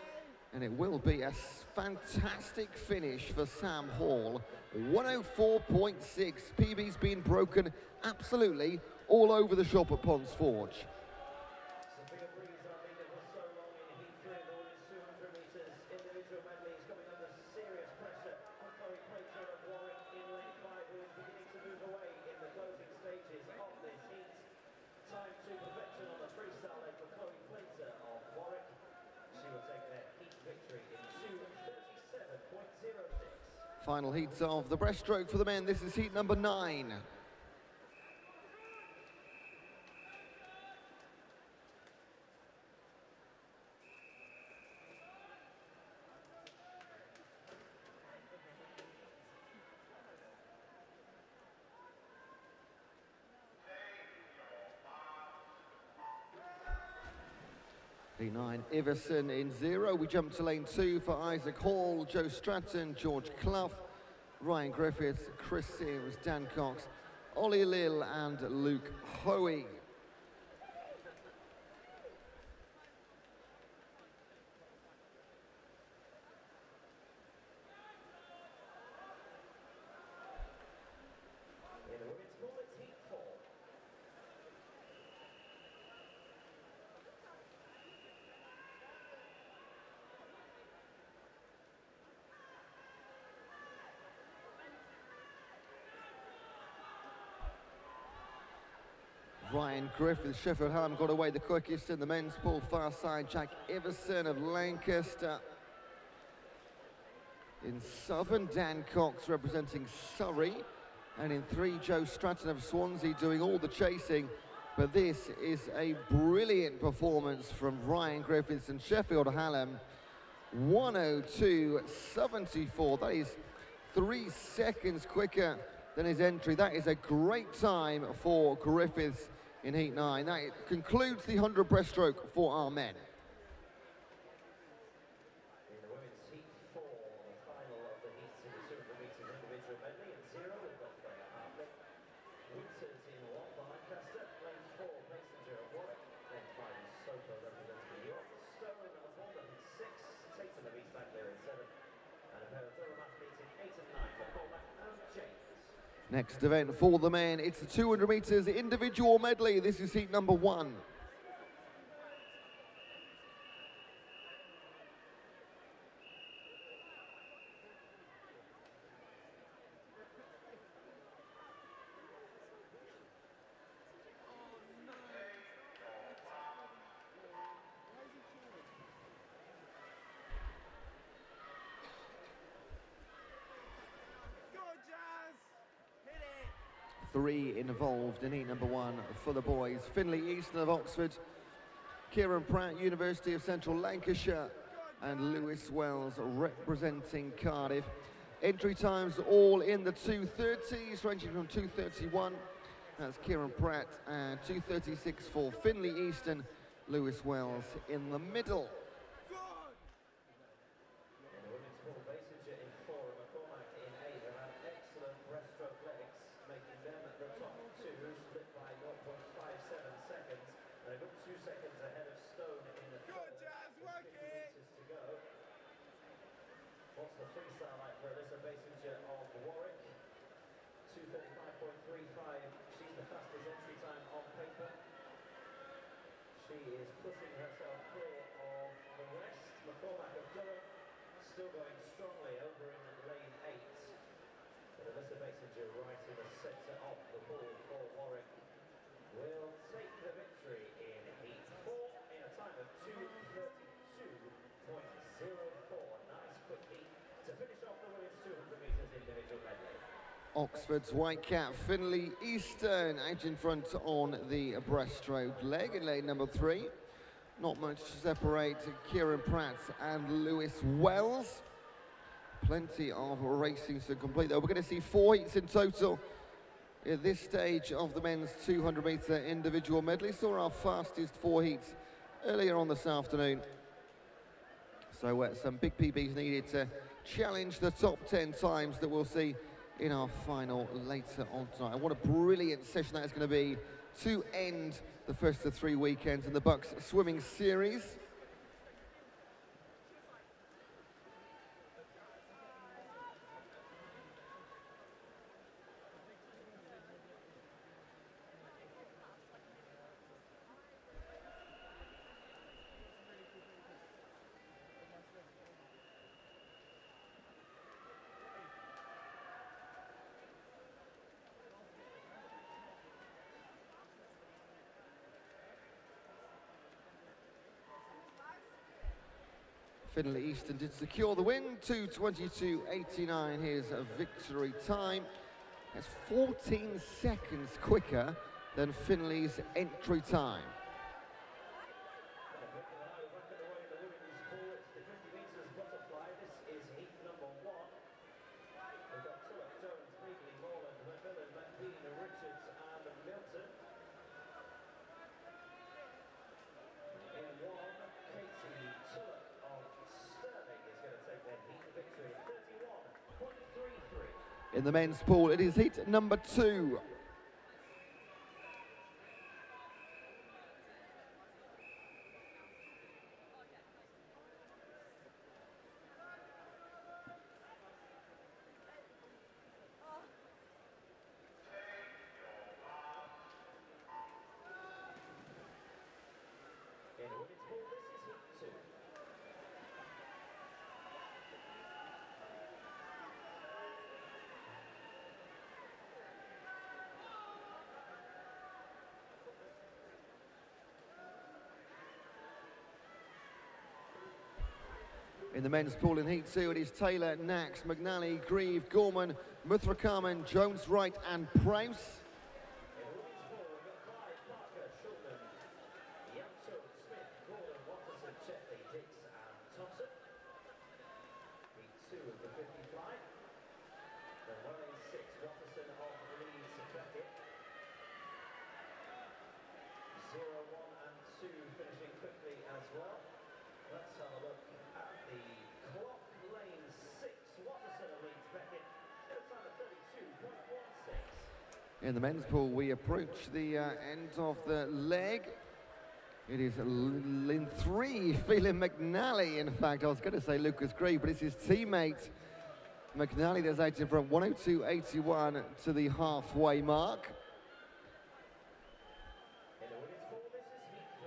and it will be a fantastic finish for Sam Hall. 104.6, PB's been broken absolutely all over the shop at Ponds Forge. Final heats of the breaststroke for the men. This is heat number 9. Heat 9, Iverson in 0. We jump to lane 2 for Isaac Hall, Joe Stratton, George Clough, Ryan Griffiths, Chris Sims, Dan Cox, Ollie Lill and Luke Hoey. Ryan Griffiths, Sheffield Hallam got away the quickest in the men's pool. Far side, Jack Iverson of Lancaster. In Southern, Dan Cox representing Surrey. And in 3, Joe Stratton of Swansea doing all the chasing. But this is a brilliant performance from Ryan Griffiths and Sheffield Hallam. 1:02.74. That is 3 seconds quicker than his entry. That is a great time for Griffiths in Heat 9. That concludes the 100 breaststroke for our men. In the women's Heat 4, the final of the heats in the 200 metres individual medley. In 0, we've got Freya Hartley. Winters in 1 for Lancaster. Lane 4, Messenger of Warwick. Lane 5 is Soper representing York. Stone and Bournemouth in 6. Tatum of East Anglia in 7. And a pair of Durham athletes in 8 and 9 for Cormac and James. Next event for the men, it's the 200 metres individual medley. This is heat number 1. Three involved in heat number 1 for the boys. Finlay Easton of Oxford, Kieran Pratt, University of Central Lancashire, and Lewis Wells representing Cardiff. Entry times all in the 2:30s, ranging from 2:31. That's Kieran Pratt, and 2:36 for Finlay Easton, Lewis Wells in the middle. What's the freestyle like for Alyssa Basinger of Warwick? 2:35.35. She's the fastest entry time on paper. She is pushing herself clear of the rest. McCormack of Durham still going strongly over in lane 8. But Alyssa Basinger right in the centre of the ball for Warwick will take the victory in heat 4 in a time of 2:32.04. Nice quick heat to finish off the women's 200 metres individual medley. Oxford's white cap, Finlay Easton, out in front on the breaststroke leg in lane number 3. Not much to separate Kieran Pratt and Lewis Wells. Plenty of racing to complete though. We're going to see 4 heats in total at this stage of the men's 200 metre individual medley. Saw our fastest 4 heats earlier on this afternoon. So some big PBs needed to challenge the top 10 times that we'll see in our final later on tonight. And what a brilliant session that is going to be to end the first of 3 weekends in the BUCS swimming series. Finlay Easton did secure the win, 2:22.89 his victory time. That's 14 seconds quicker than Finlay's entry time. In the men's pool, it is heat number 2. In the women's pool, this is heat 2. In the men's pool in heat 2, it is Taylor, Nax, McNally, Grieve, Gorman, Muthrakarman, Jones, Wright and Prowse. In the women's pool, we've got Clyde, Parker, Shulman, Yamso, Smith, Gordon, Watterson, Chetley, Dix and Thompson. Heat 2 of the 50 fly. The 186 Watterson of Leeds, Beckett. 0, 1 and 2 finishing quickly as well. Let's have a look at the clock. Lane 6, Watterson of Leeds, Beckett. It's time of 32.16. In the men's pool, we approach the end of the leg. It is in 3, Phelan McNally. In fact, I was going to say Lucas Grieve, but it's his teammate McNally that's out in front, 102.81 to the halfway mark. In the women's pool, this is heat 3.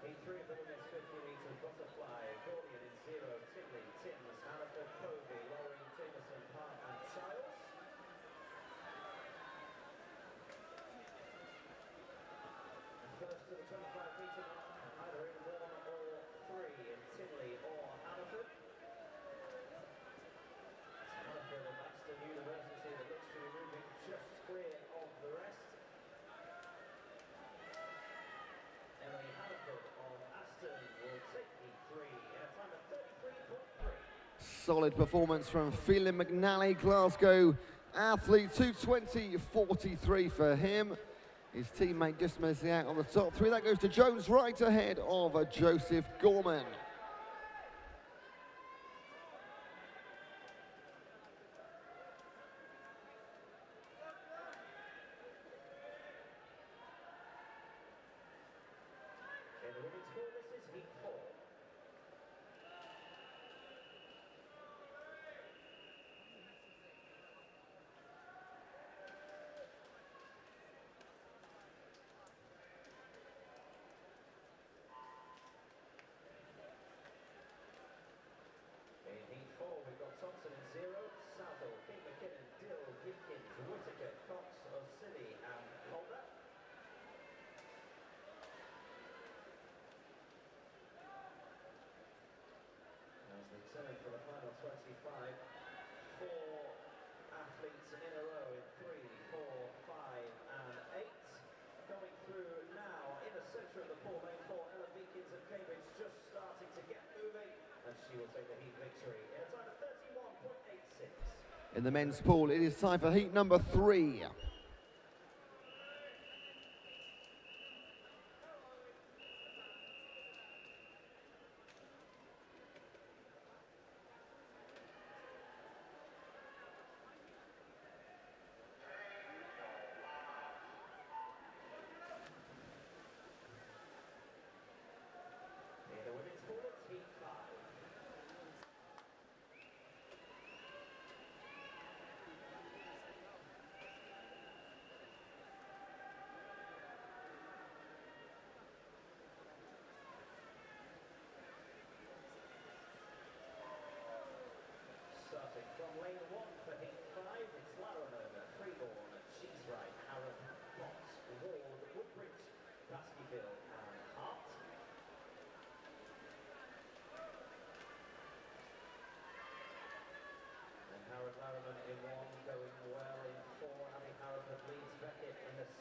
Heat 3 of the women's 50 metres butterfly. Gordian in 0, Tinley, Timms, Hannaford, Povey, Loring, Jameson, Hart and Childs. First to the 25 metre mark, either in 1 or 3 in Tinley or Hannaford. It's Hannaford and Aston University that looks to be moving just clear of the rest. Emily Hannaford of Aston will take heat 3 in a time of 33.3. Solid performance from Phelan McNally, Glasgow athlete, 2:20.43 for him. His teammate just missing out on the top 3. That goes to Jones right ahead of Joseph Gorman. In the women's pool, this is heat 4. In heat 4, we've got Thompson in 0, Southall, King McKinnon, Dill, Gifkins, Whittaker, Cox, O'Silly and Holder. As they turn for the final 25, 4 athletes in a row in 3, 4, 5 and 8. Coming through now in the centre of the pool, lane 4, Ellen Beakins of Cambridge just starting to get moving, and she will take the heat victory in a time of 31.86. In the men's pool, it is time for heat number 3. In the women's pool, it's heat 5.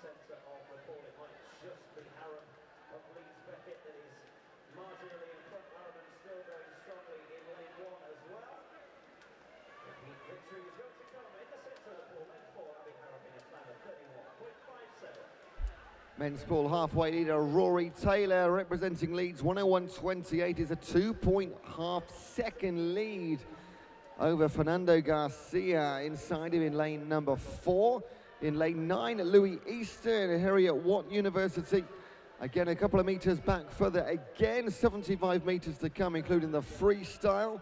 centre of the pool. It might just be Harham of Leeds Beckett that is marginally in front. Harham still going strongly in lane 1 as well. The heat victory is going to come in the centre of the pool. Lane 4, Abby Harham in a time of 31.57. Men's pool halfway leader Rory Taylor representing Leeds 101.28 is a 2.5 second lead over Fernando Garcia. Inside him in lane number 4. In lane 9, Louis Easton, Heriot-Watt University. Again, a couple of meters back further. Again, 75 meters to come, including the freestyle.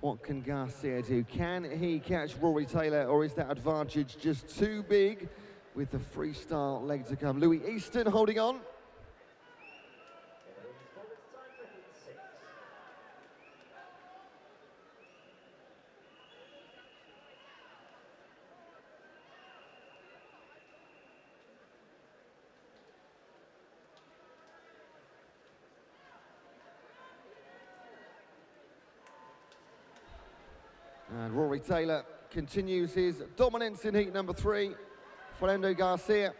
What can Garcia do? Can he catch Rory Taylor, or is that advantage just too big with the freestyle leg to come? Louis Easton holding on. And Rory Taylor continues his dominance in heat number 3. Fernando Garcia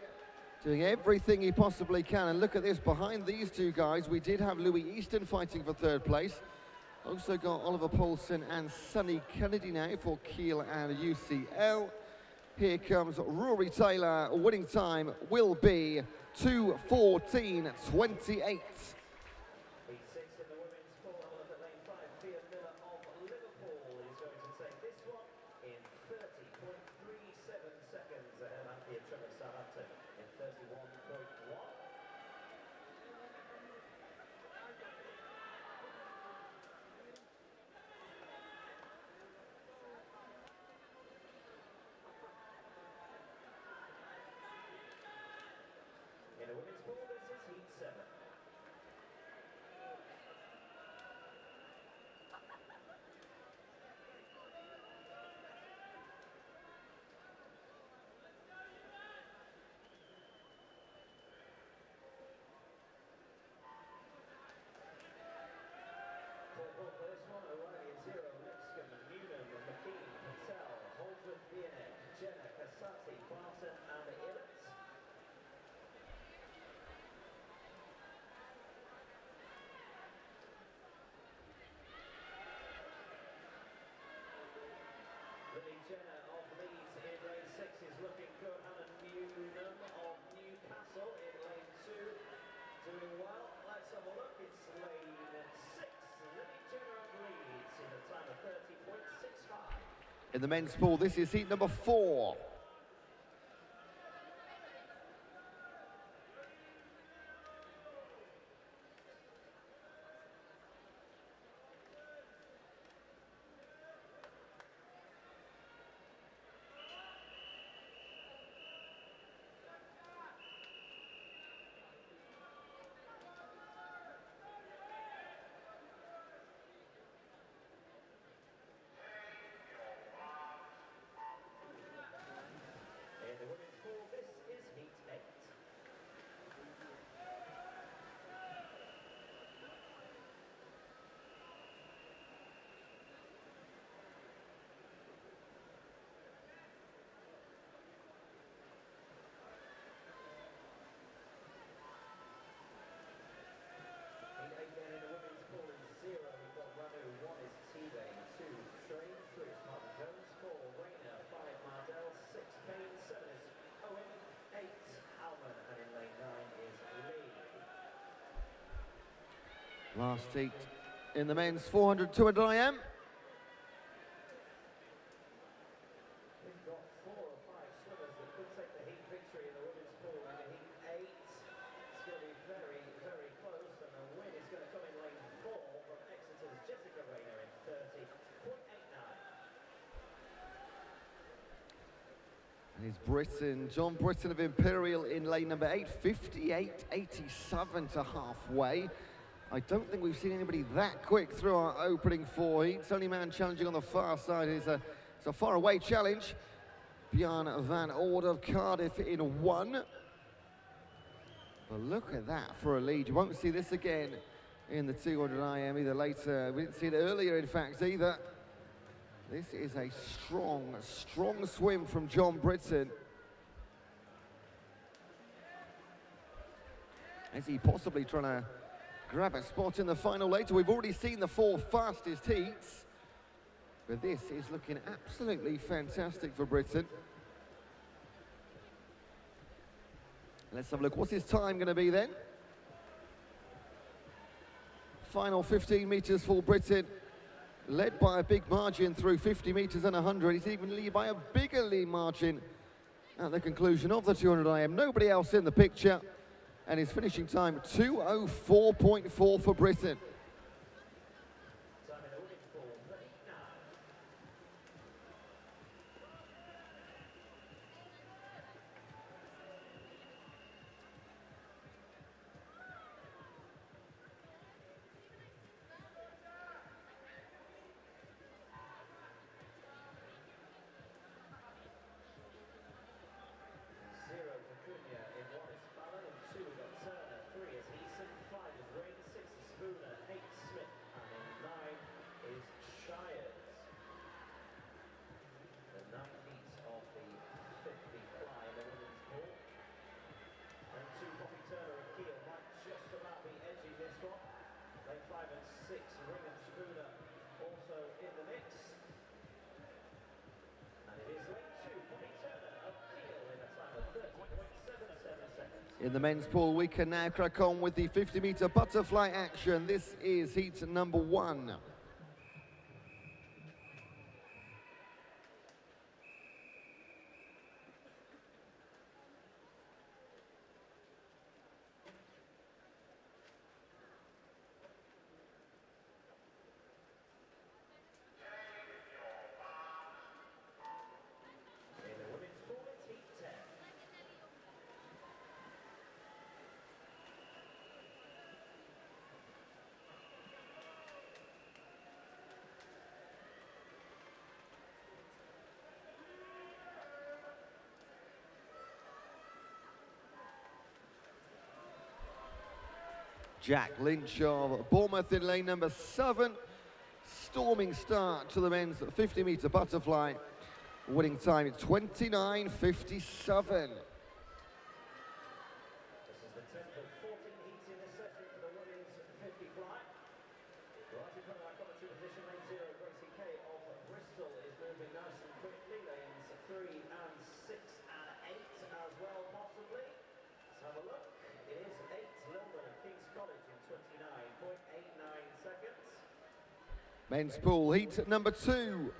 doing everything he possibly can. And look at this, behind these two guys, we did have Louis Easton fighting for 3rd place. Also got Oliver Paulson and Sonny Kennedy now for Kiel and UCL. Here comes Rory Taylor. Winning time will be 2:14.28. In the women's pool, this is heat 7. For this one, O'Reilly 0, Lipscomb, Newnham, McKean, Patel, Holdsworth, Viennet, Jenner, Cassati, Barton, and Illett. Jenner of Leeds in lane 6 is looking good. Hannah Newnham of Newcastle in lane 2 doing well. Let's have a look. It's lane 6. Lily Jenner of Leeds in a time of 30.65. In the men's pool, this is heat number 4. In the women's pool, this is heat 8. Last heat in the men's 400, 200 IM. We've got 4 or 5 swimmers that could take the heat victory in the women's pool in the heat 8. It's going to be very, very close, and the win is going to come in lane 4 from Exeter's Jessica Rayner in 30.89. And he's Britton, John Britton of Imperial in lane number 8, 58.87 to halfway. I don't think we've seen anybody that quick through our opening 4 heats. Only man challenging on the far side is a far away challenge. Bjarne van Orde of Cardiff in 1. But look at that for a lead. You won't see this again in the 200 IM either later. We didn't see it earlier, in fact, either. This is a strong, strong swim from John Britton. Is he possibly trying to grab a spot in the final later? We've already seen the 4 fastest heats, but this is looking absolutely fantastic for Britain. Let's have a look. What's his time going to be then? Final 15 metres for Britain, led by a big margin through 50 metres and 100. He's even lead by a bigger lead margin at the conclusion of the 200 IM. Nobody else in the picture, and his finishing time 2:04.4 for Britain. In the men's pool, we can now crack on with the 50-metre butterfly action. This is heat number 1. Jack Lynch of Bournemouth in lane number 7. Storming start to the men's 50-metre butterfly. Winning time 29:57. This is the 10th of 14 heats in this session for the women's 50 fly. Right in front of our commentary position, lane 0, Gracie Kay of Bristol is moving nice and quickly. Lanes 3 and 6 and 8 as well, possibly. Let's have a look. It is 8 London and King's College in 29.89 seconds. Men's pool, heat number 2.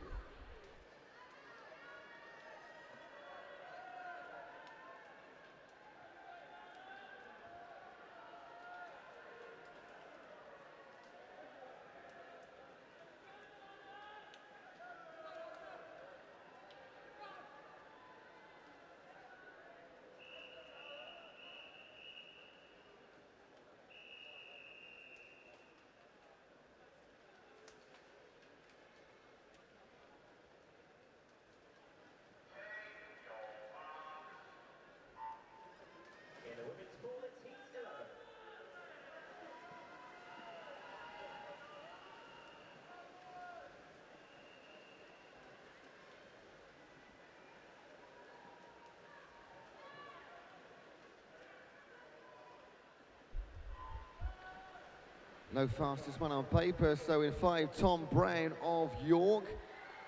No fastest one on paper, so in 5, Tom Brown of York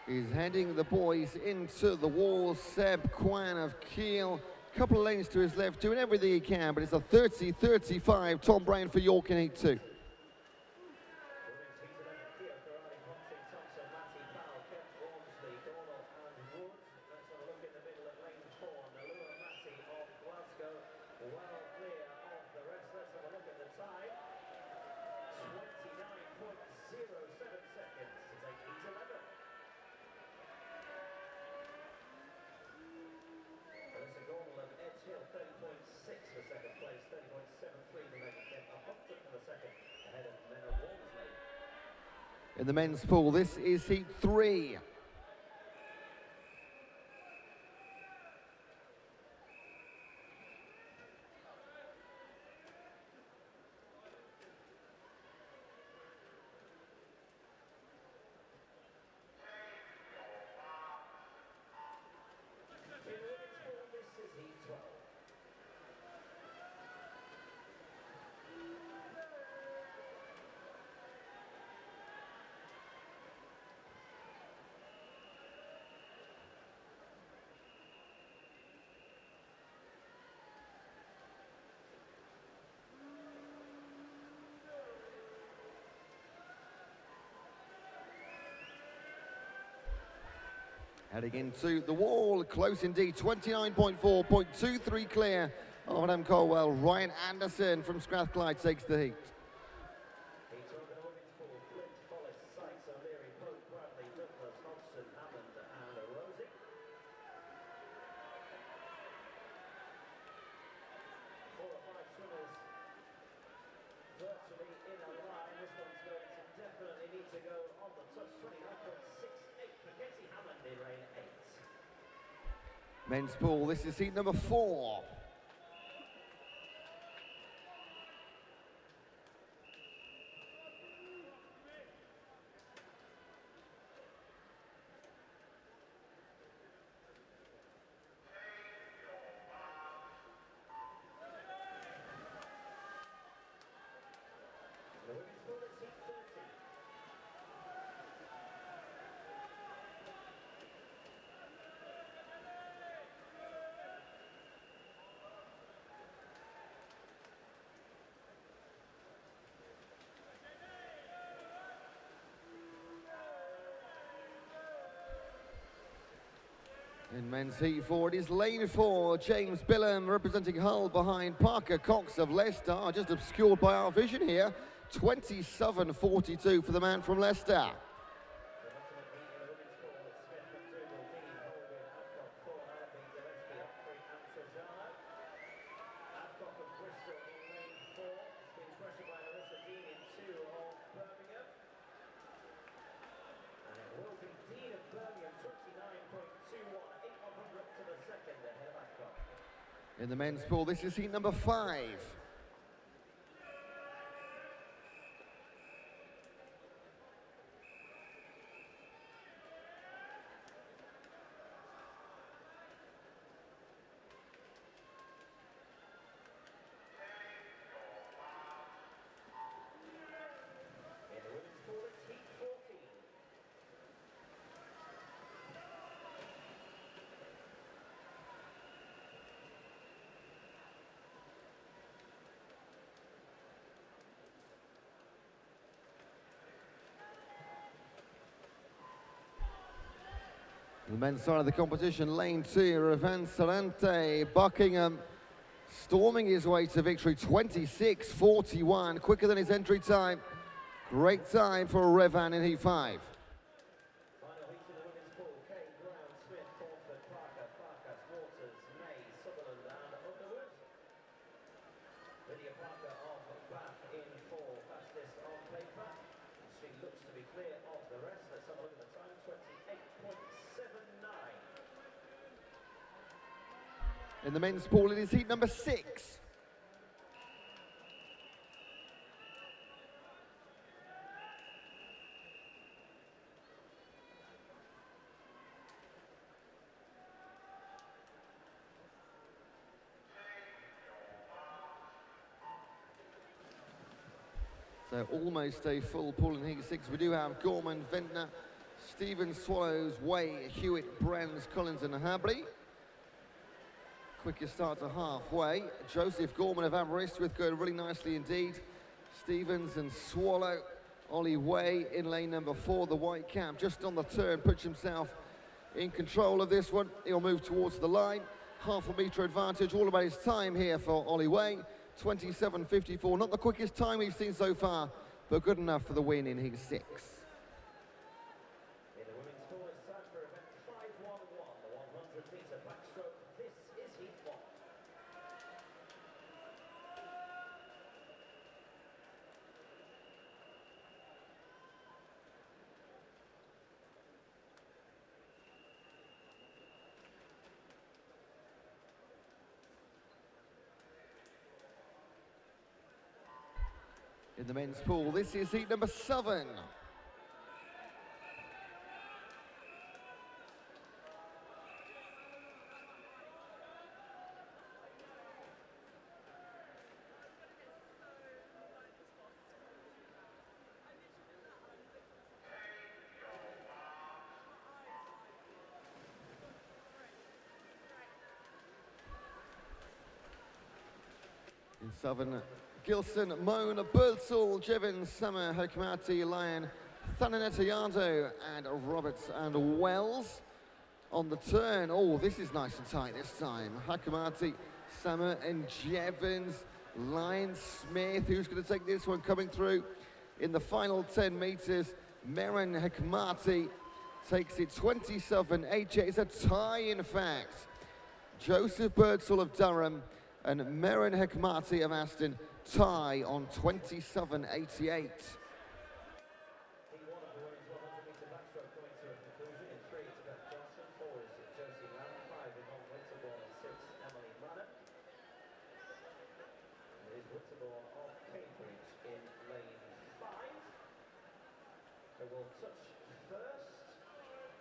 is heading the boys into the wall. Seb Kwan of Kiel, couple of lanes to his left, doing everything he can, but it's a 30-35, Tom Brown for York in heat 2. In the men's pool, this is heat 3. Heading into the wall, close indeed, 29.4.23 clear of Adam Colwell. Ryan Anderson from Strathclyde takes the heat. He's on the women's pool. Flint, Follis, Sykes, O'Leary, Pope, Bradley, Douglas, Hodgson, Hammond and Rosie. 4 or 5 swimmers virtually in a line. This one's going to definitely need to go on the touch. 29.68 for Katie Hammond in lane 8. Men's pool, this is heat number 4. The women's pool is heat 30. In men's heat 4, it is lane 4. James Billam representing Hull behind Parker Cox of Leicester. Just obscured by our vision here. 27.42 for the man from Leicester. In the men's pool, this is heat number 5. The men's side of the competition, lane 2, Revan Sarante, Buckingham, storming his way to victory, 26.41, quicker than his entry time. Great time for Revan in heat 5. Final heat of the women's pool. Kane, Brown, Smith, Thornford, Parker, Farkas, Waters, May, Sutherland and Underwood. Lydia Parker of Bath in 4, fastest on paper. She looks to be clear of the rest. Let's have a look at the time, 28.79. In the men's pool, it is heat number 6. So almost a full pool in heat 6. We do have Gorman, Ventnor, Stevens, Swallows, Way, Hewitt, Brands, Collins and Habley. Quickest start to halfway. Joseph Gorman of Aberystwyth going really nicely indeed. Stevens and Swallow. Ollie Way in lane number 4. The white cap just on the turn puts himself in control of this one. He'll move towards the line. Half a metre advantage. All about his time here for Ollie Way. 27.54. Not the quickest time we've seen so far, but good enough for the win in heat 6. In the women's pool, it's time for event 511, the 100-metre backstroke. This is heat 1. In the men's pool, this is heat number 7. In 7, Gilson, Moan, Birdsall, Jevons, Summer, Hokmati, Lyon, Thananetayado, and Roberts and Wells. on the turn. Oh, this is nice and tight this time. Hakamati, Sammer and Jevons, Lion Smith, who's going to take this one coming through in the final 10 meters. Meren Hekmati takes it 27.88. It's a tie, in fact. Joseph Birdsall of Durham and Meren Hekmati of Aston tie on 27.88. Will touch first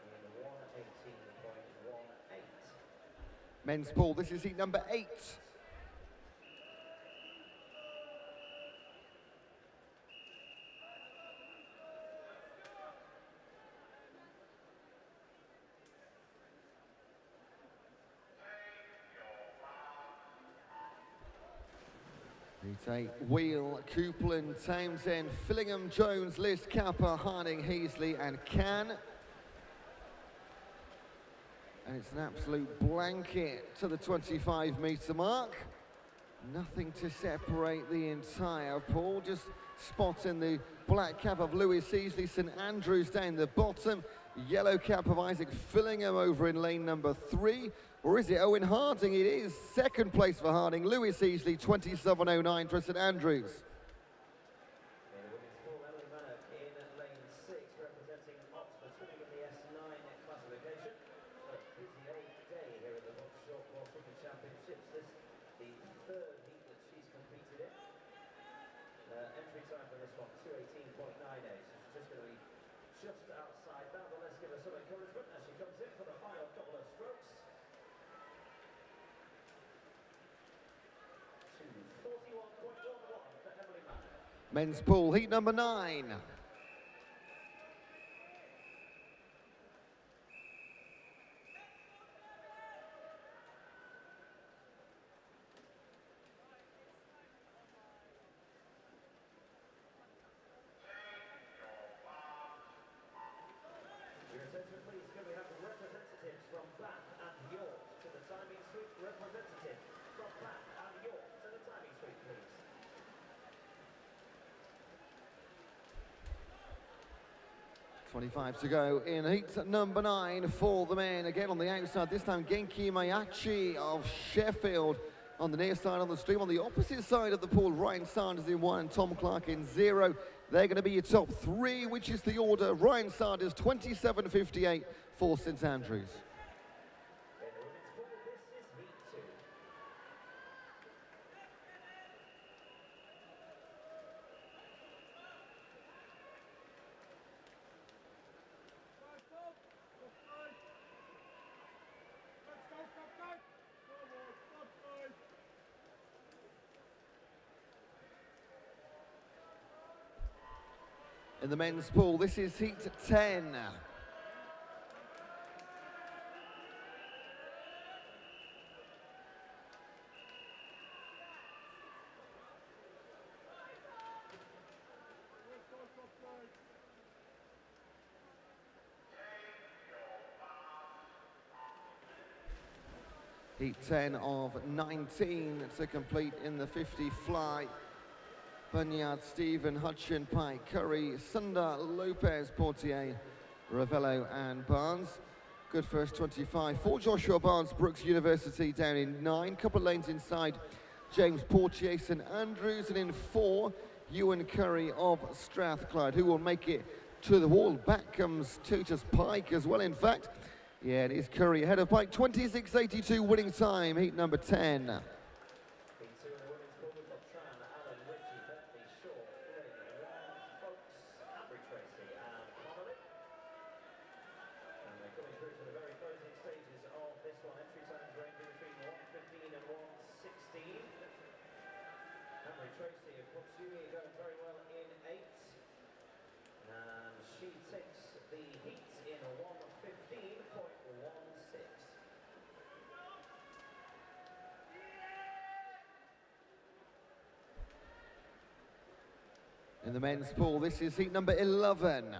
in 118.18. Men's ball, this is heat number 8. Heat 8, Wheel, Coupland, Townsend, Fillingham, Jones, List, Kappa, Harding, Heasley and Can. And it's an absolute blanket to the 25-metre mark. Nothing to separate the entire pool, just spotting the black cap of Lewis Heasley, St Andrews down the bottom, yellow cap of Isaac Fillingham over in lane number 3. Or is it Owen Harding? It is second place for Harding. Lewis Heasley, 27.09 for St Andrews. Entry time for this one, 2:18.98. So she's just going to be just outside that, but let's give her some encouragement as she comes in for the final couple of strokes. 2:41.11 for Emily Mann. Men's pool, heat number 9. Please, can we have representatives from Bath and York to the timing suite? Representative from Bath and York to the timing suite, please. .25 to go in heat number 9 for the men. Again on the outside, this time Genki Mayachi of Sheffield on the near side on the stream. On the opposite side of the pool, Ryan Sanders in 1 and Tom Clark in 0. They're going to be your top 3, which is the order. Ryan Sanders, 27.58 for St Andrews. In the men's pool, this is heat 10. Heat 10 of 19 to complete in the 50 fly. Bunyard, Stephen, Hutchin, Pike, Curry, Sunda, Lopez, Portier, Ravello and Barnes. Good first 25 for Joshua Barnes, Brooks University down in 9. Couple of lanes inside, James Portier, St Andrews, and in 4, Ewan Curry of Strathclyde, who will make it to the wall. Back comes Tutus Pike as well, in fact. Yeah, it is Curry ahead of Pike, 26.82 winning time, heat number 10. Tracy of Putsui going very well in 8, and she takes the heat in 1:15.16. In the men's pool, this is heat number 11.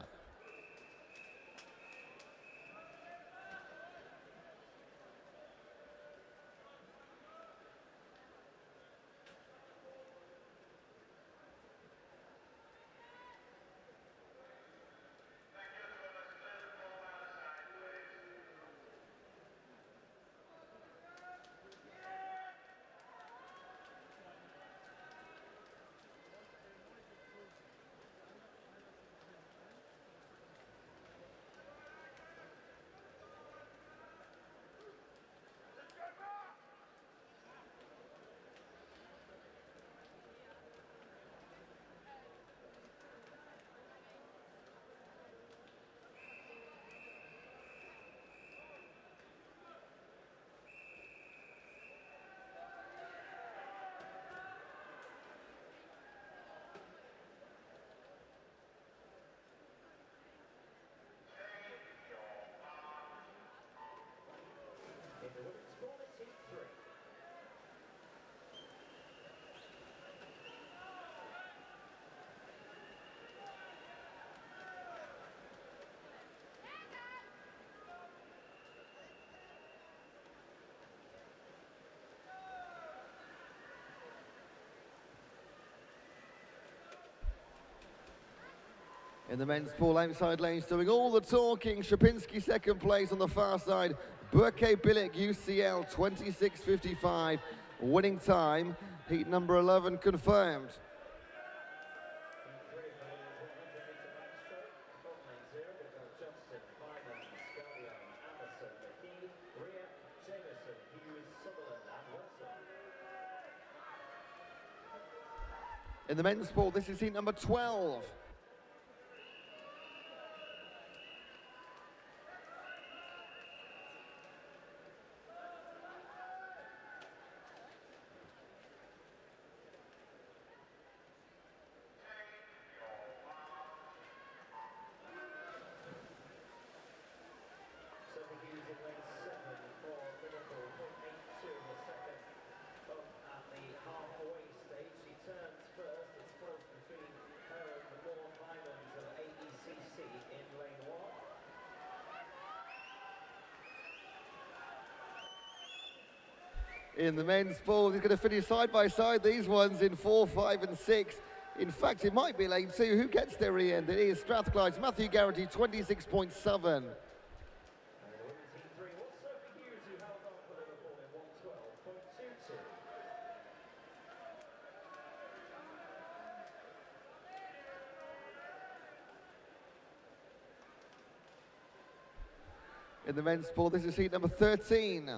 In the men's pool, outside lanes doing all the talking. Shapinski second place on the far side. BUCS Bilic UCL 26.55. Winning time. Heat number 11 confirmed. In the men's pool, this is heat number 12. In the men's pool, he's going to finish side by side, these ones in 4, 5 and 6. In fact, it might be lane 2. Who gets there in the end? It is Strathclyde's Matthew Garrity, 26.7. In the men's pool, this is heat number 13.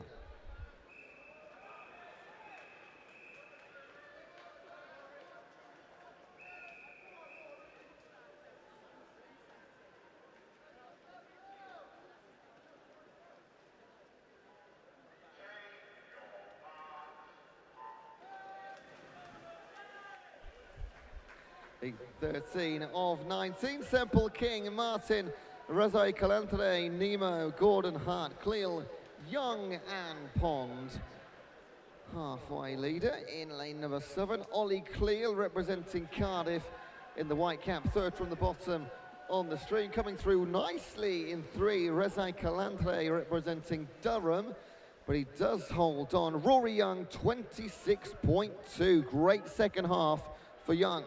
Heat 13 of 19, Semple King, Martin, Razai Kalantere, Nemo, Gordon Hart, Cleel, Young and Pond. Halfway leader in lane number 7, Ollie Cleel representing Cardiff in the white cap, third from the bottom on the stream. Coming through nicely in 3, Razai Kalantere representing Durham, but he does hold on. Rory Young, 26.2, great second half for Young.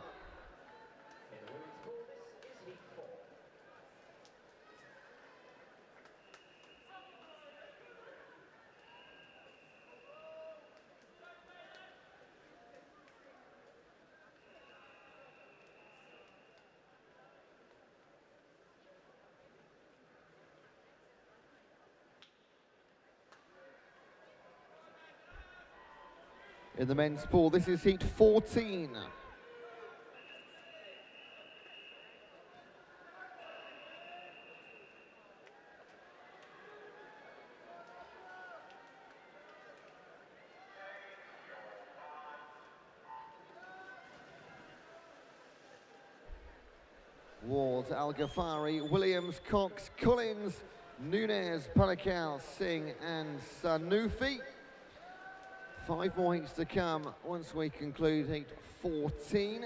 In the men's pool, this is heat 14. Ward, Al-Ghafari, Williams, Cox, Collins, Nunes, Parakal, Singh and Sanufi. 5 more heats to come once we conclude heat 14.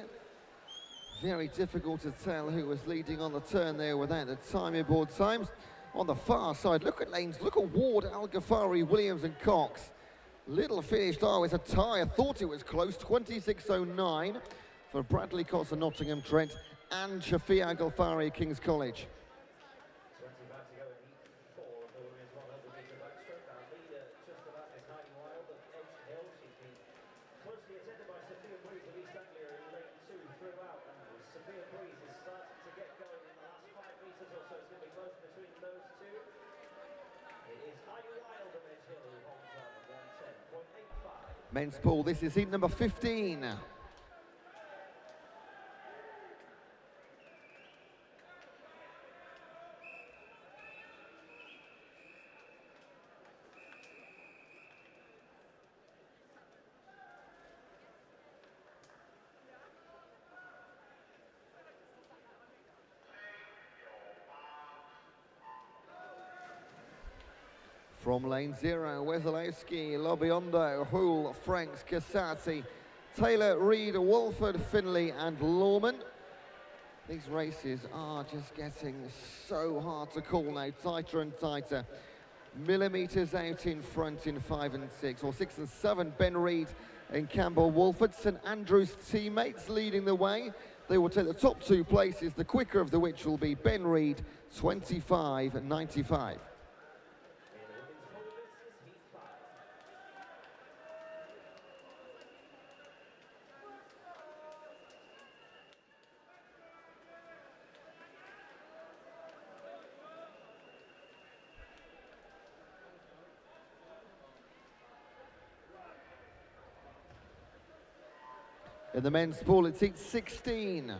Very difficult to tell who was leading on the turn there without the timing board times. On the far side, look at lanes, look at Ward, Al-Ghafari, Williams and Cox. Little finished, it's a tie. I thought it was close, 26.09 for Bradley Cox and Nottingham Trent and Shafi Al-Ghafari, King's College. Men's pool, this is heat number 15. From lane 0, Wesolowski, Lobiondo, Houle, Franks, Cassati, Taylor, Reed, Wolford, Finley and Lawman. These races are just getting so hard to call now, tighter and tighter. Millimetres out in front in 5 and 6, or 6 and 7, Ben Reed and Campbell Wolford. St Andrews teammates leading the way. They will take the top 2 places, the quicker of the which will be Ben Reed, 25.95. In the men's pool, it's heat 16.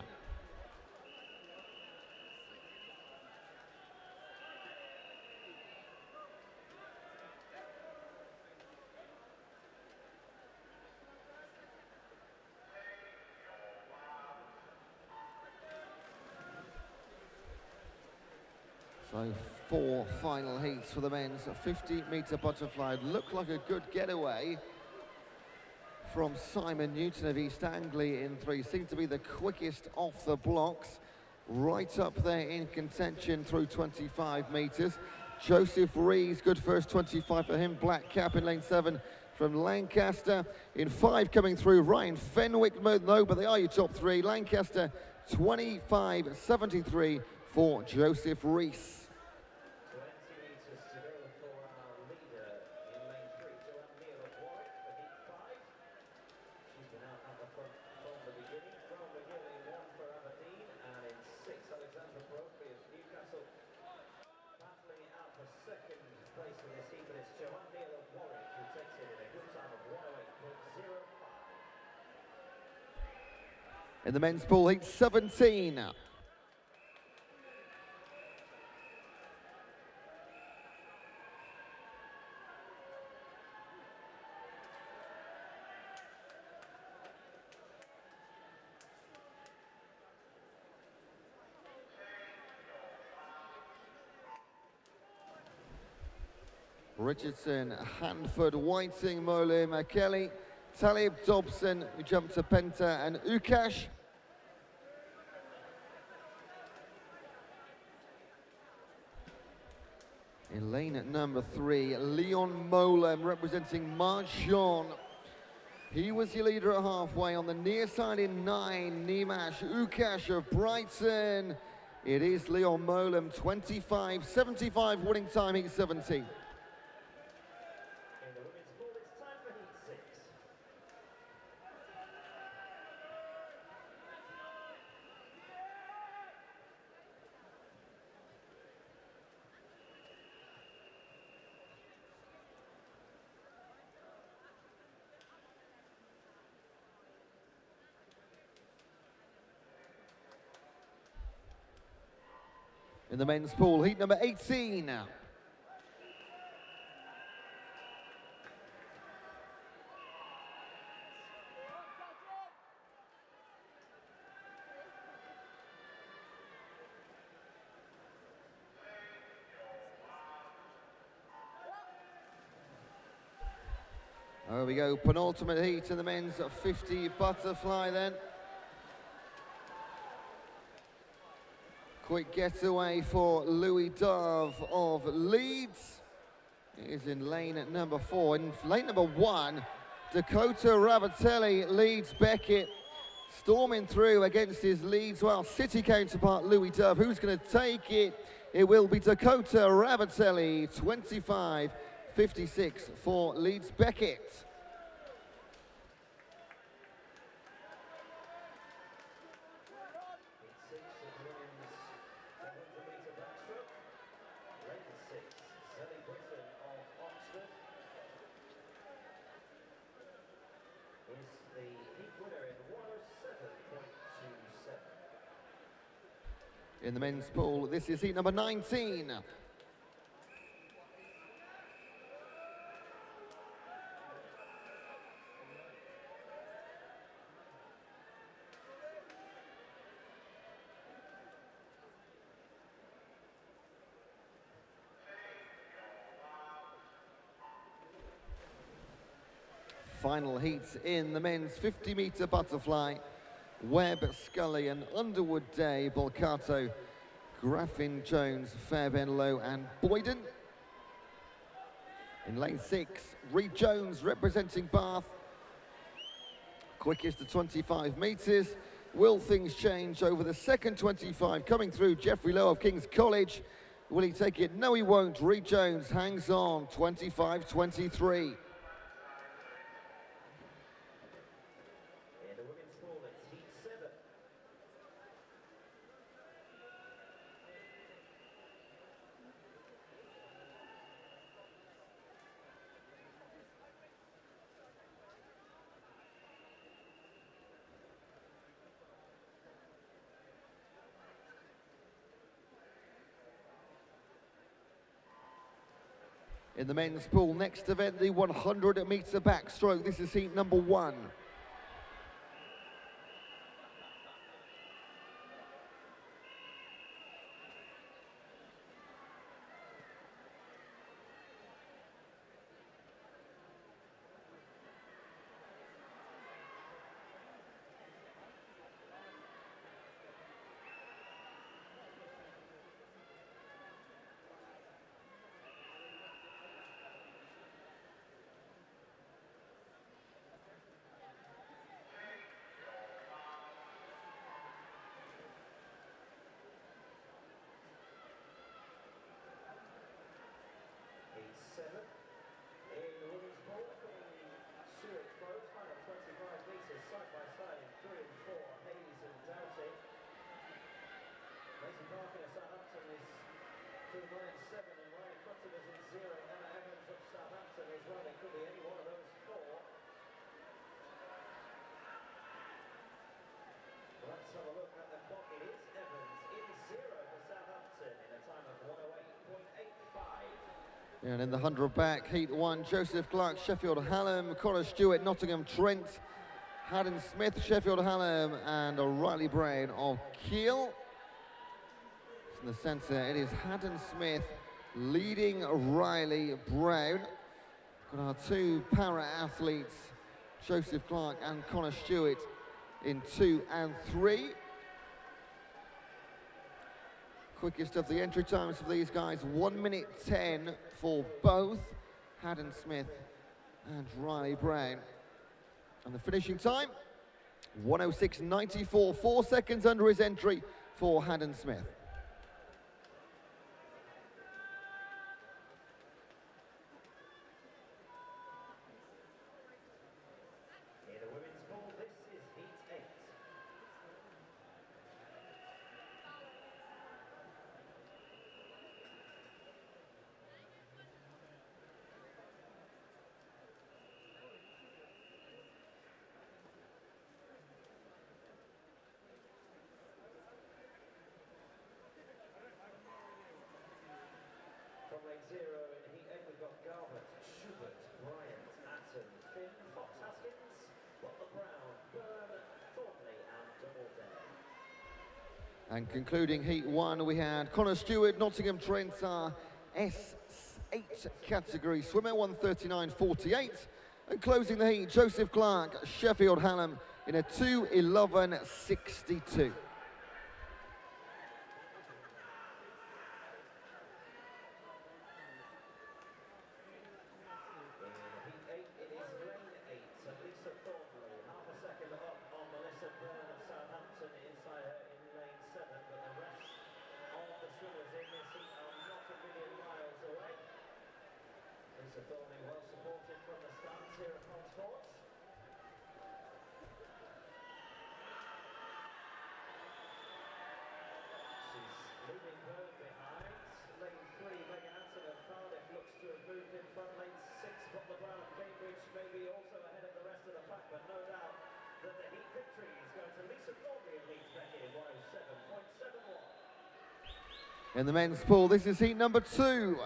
So 4 final heats for the men's 50-metre butterfly. Looked like a good getaway from Simon Newton of East Anglia in 3. Seemed to be the quickest off the blocks. Right up there in contention through 25 metres. Joseph Rees, good first 25 for him. Black cap in lane 7 from Lancaster. In 5 coming through, Ryan Fenwick, no, but they are your top 3. Lancaster, 25.73 for Joseph Rees. In the men's pool, heat 17. Richardson, Hanford, Whiting, Molim, Kelly, Talib, Dobson, who jumped to Penta, and Ukash. In lane at number 3, Leon Molem representing Marjon. He was your leader at halfway. On the near side in 9, Nimash Ukash of Brighton. It is Leon Molem, 25.75 winning time, heat 17. In the men's pool, heat number 18. There we go, penultimate heat in the men's 50 butterfly then. Quick getaway for Louis Dove of Leeds. He is in lane at number 4. In lane number 1, Dakota Ravatelli leads Beckett, storming through against his Leeds, well, City counterpart Louis Dove. Who's going to take it? It will be Dakota Ravatelli, 25.56 for Leeds Beckett. In the men's pool, this is heat number 19. Final heats in the men's 50-metre butterfly. Webb, Scully and Underwood Day, Bolcato, Graffin, Jones, Fairbairn-Low and Boyden. In lane 6, Reed Jones representing Bath. Quickest to 25 metres Will things change over the second 25? Coming through, Jeffrey Lowe of King's College. Will he take it? No, he won't. Reed Jones hangs on, 25-23. In the men's pool, next event, the 100 meter backstroke. This is heat number 1. And in the 100 back, heat 1, Joseph Clark, Sheffield Hallam, Connor Stewart, Nottingham Trent, Haddon Smith, Sheffield Hallam, and Riley Brown of Kiel. In the centre, it is Haddon Smith leading Riley Brown. Got our 2 para-athletes, Joseph Clark and Connor Stewart, in 2 and 3. Quickest of the entry times for these guys, 1 minute 10 for both Haddon Smith and Riley Brown. And the finishing time, 1:06.94, 4 seconds under his entry for Haddon Smith. And concluding heat 1, we had Connor Stewart, Nottingham Trent, our S8 category swimmer, 1:39.48. And closing the heat, Joseph Clark, Sheffield Hallam, in a 2:11.62. In the men's pool, this is heat number 2.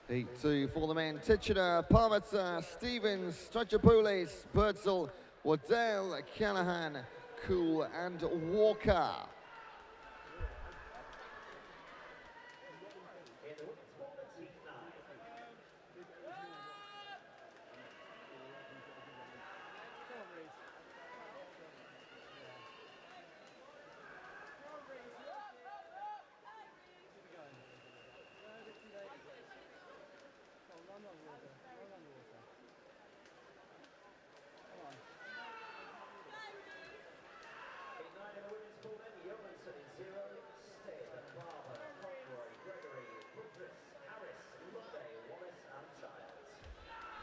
Heat 2 for the men, Titchener, Parmata, Stevens, Strachopoulos, Birdsall, Waddell, Callahan, Cool and Walker.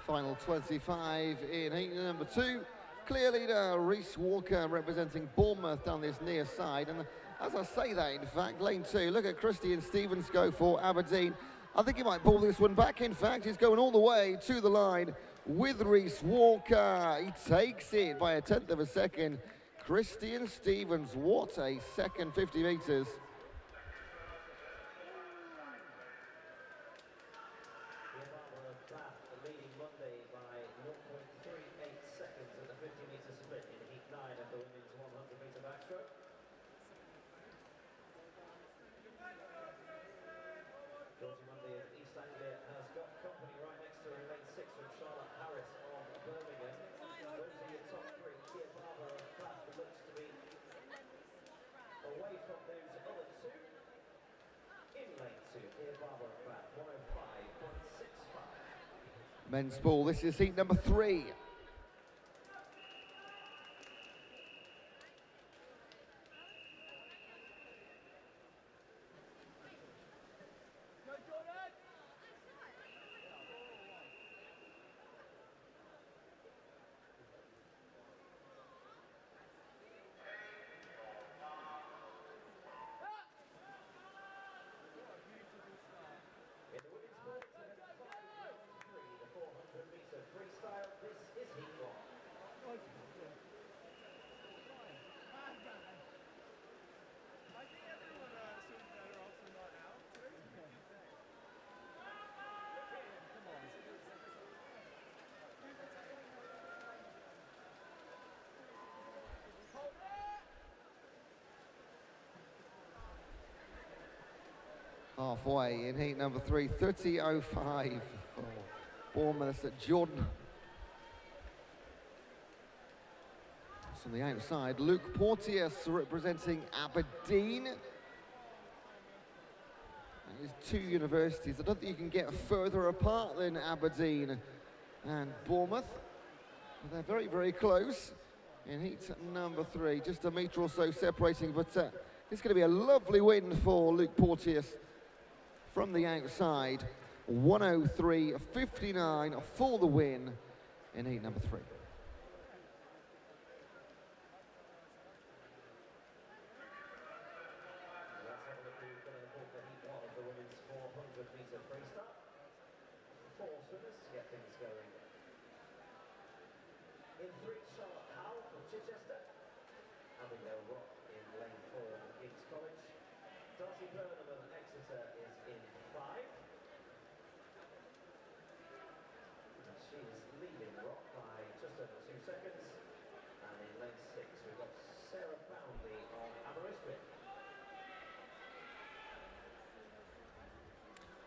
Final 25 in heat number 2. Clear leader Reese Walker representing Bournemouth down this near side. And as I say that, in fact, lane 2, look at Christian Stevens go for Aberdeen. I think he might pull this one back. In fact, he's going all the way to the line with Reese Walker. He takes it by a 1/10 of a second. Christian Stevens, what a second 50 metres. Leading Monday by 0.38 seconds at the 50-metre sprint in heat 9 of the women's 100-metre backstroke. Georgie Monday of East Anglia has got company right next to her in lane 6 from Charlotte Harris of Birmingham. Those are your top 3. Kia Barber of Bath looks to be away from those other 2. In lane 2, Kia Barber of Bath, 105.65. Men's ball, this is heat number 3. Halfway in heat number 3, 30.05 for Bournemouth at Jordan. That's on the outside, Luke Porteous representing Aberdeen. And his 2 universities, I don't think you can get further apart than Aberdeen and Bournemouth. But they're very, very close in heat number 3, just a metre or so separating, but it's going to be a lovely win for Luke Porteous from the outside. 103.59 for the win in heat number 3. Let's have a look who's going to hold the heat 1 of the women's 400-metre freestyle. 4 swimmers to get things going. In 3, Charlotte Howell from Chichester. Abigail Rock in lane 4 from King's College. Darcy Burnham of Exeter is in 5. And she is leading Rock by just over 2 seconds. And in lane 6 we've got Sarah Boundy on Aberystwyth.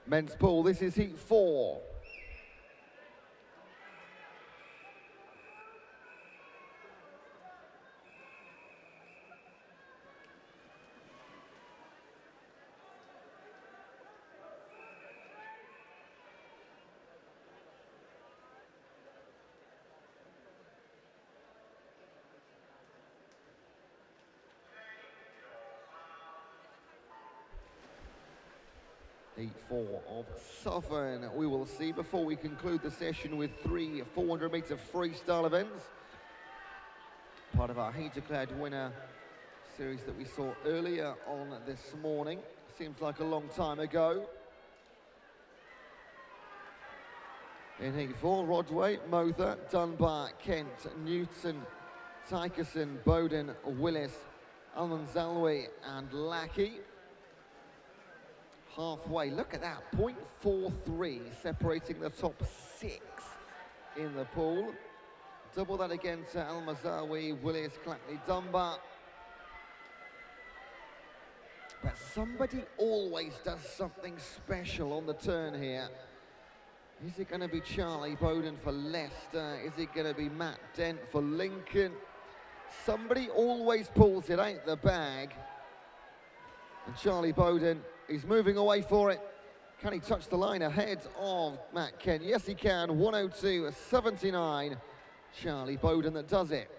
Men's pool, this is heat 4. Heat 4 of Southern. We will see before we conclude the session with 3 400-metre freestyle events. Part of our heat declared winner series that we saw earlier on this morning. Seems like a long time ago. In heat 4, Rodway, Mother, Dunbar, Kent, Newton, Tykerson, Bowden, Willis, Almanzalwi and Lackey. Halfway, look at that, 0.43 separating the top 6 in the pool. Double that again to Almanzalwi, Willis, Clackley, Dunbar. But somebody always does something special on the turn here. Is it going to be Charlie Bowden for Leicester? Is it going to be Matt Dent for Lincoln? Somebody always pulls it out the bag. And Charlie Bowden, he's moving away for it. Can he touch the line ahead of Matt Kent? Yes, he can. 102.79. Charlie Bowden that does it.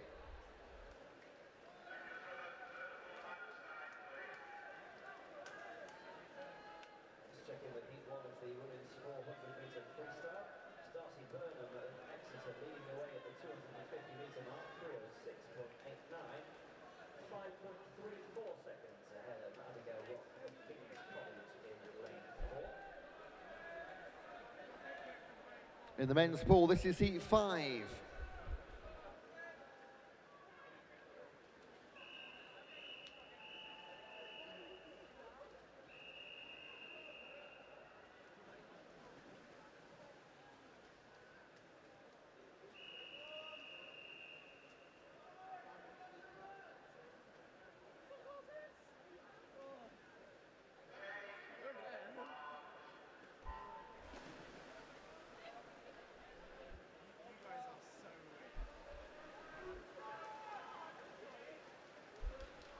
Let's check in with heat 1 of the women's 400-metre freestyle. Darcy Burnham In the men's pool, this is heat 5.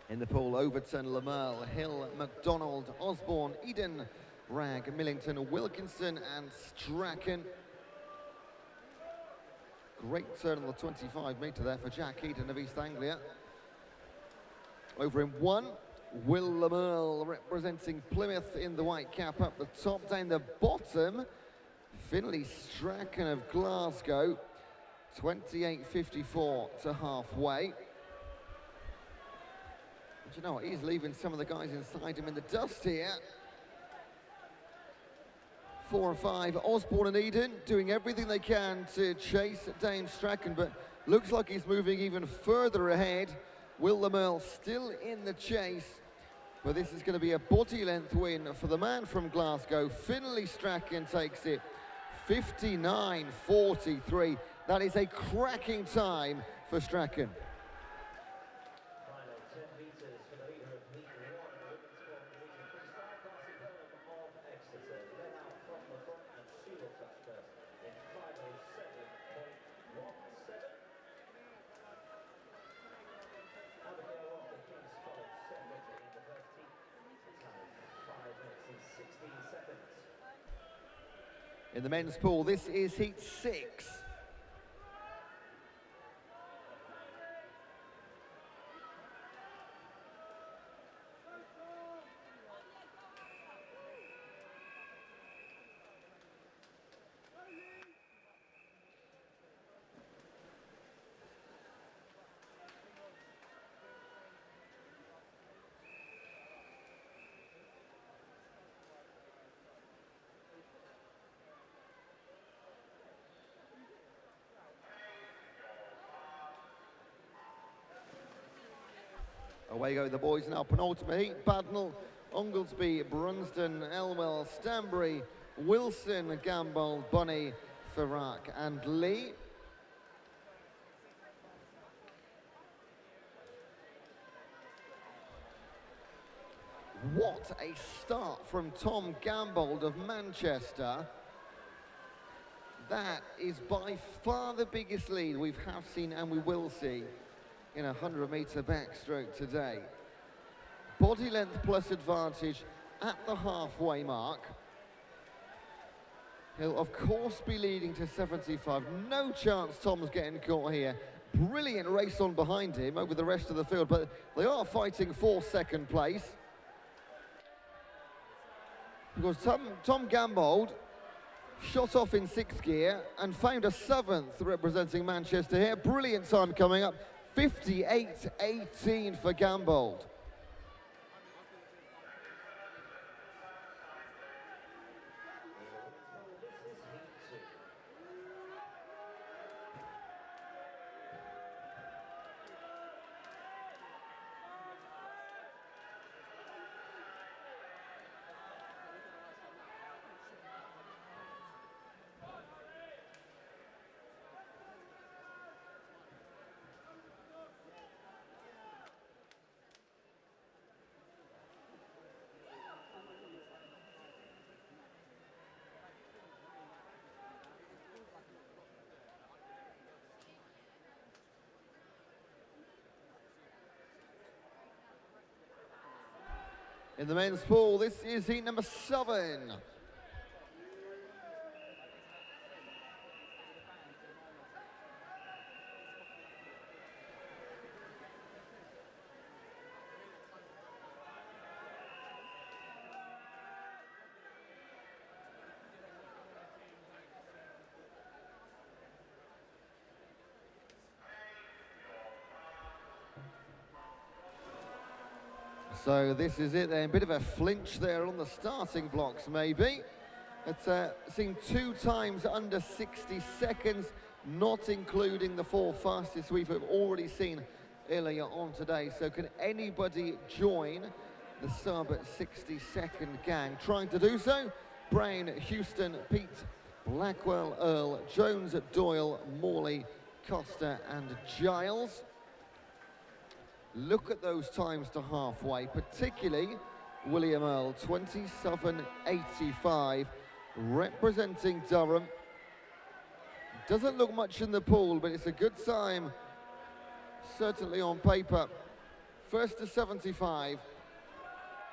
In the pool, Overton, Lamerle, Hill, McDonald, Osborne, Eden, Ragg, Millington, Wilkinson and Strachan. Great turn on the 25 metre there for Jack Eden of East Anglia. Over in 1, Will Lamerle representing Plymouth in the white cap up the top. Down the bottom, Finlay Strachan of Glasgow, 28.54 to halfway. But you know what, he's leaving some of the guys inside him in the dust here. 4 and 5, Osborne and Eden doing everything they can to chase down Strachan, but looks like he's moving even further ahead. Will Lamerle still in the chase, but this is going to be a body length win for the man from Glasgow. Finlay Strachan takes it 59.43. That is a cracking time for Strachan. Final 10 metres for the leader of Heat 1, women's competition. Freestyle classic Helen of Exeter. Led out from the front, and she will touch first in 5:07.17. Abigail off the King's College second in the first heat. Time 5 minutes and 16 seconds. In the men's pool, this is heat 6. Away go the boys now, penultimate heat. Badnell, Oglesby, Brunsden, Elwell, Stanbury, Wilson, Gamble, Bunny, Farrak and Lee. What a start from Tom Gambold of Manchester. That is by far the biggest lead we have seen and we will see in a 100-metre backstroke today. Body length plus advantage at the halfway mark. He'll of course be leading to 75. No chance Tom's getting caught here. Brilliant race on behind him over the rest of the field, but they are fighting for second place. Because Tom Gambold shot off in 6th gear and found a 7th representing Manchester here. Brilliant time coming up. 58.18 for Gambold. In the men's pool, this is heat number 7. So this is it then, a bit of a flinch there on the starting blocks maybe. It's seen 2 times under 60 seconds, not including the 4 fastest we've already seen earlier on today. So can anybody join the sub 60-second gang? Trying to do so, Brain, Houston, Pete, Blackwell, Earl, Jones, Doyle, Morley, Costa and Giles. Look at those times to halfway, particularly William Earl, 27.85, representing Durham. Doesn't look much in the pool, but it's a good time, certainly on paper. First to 75.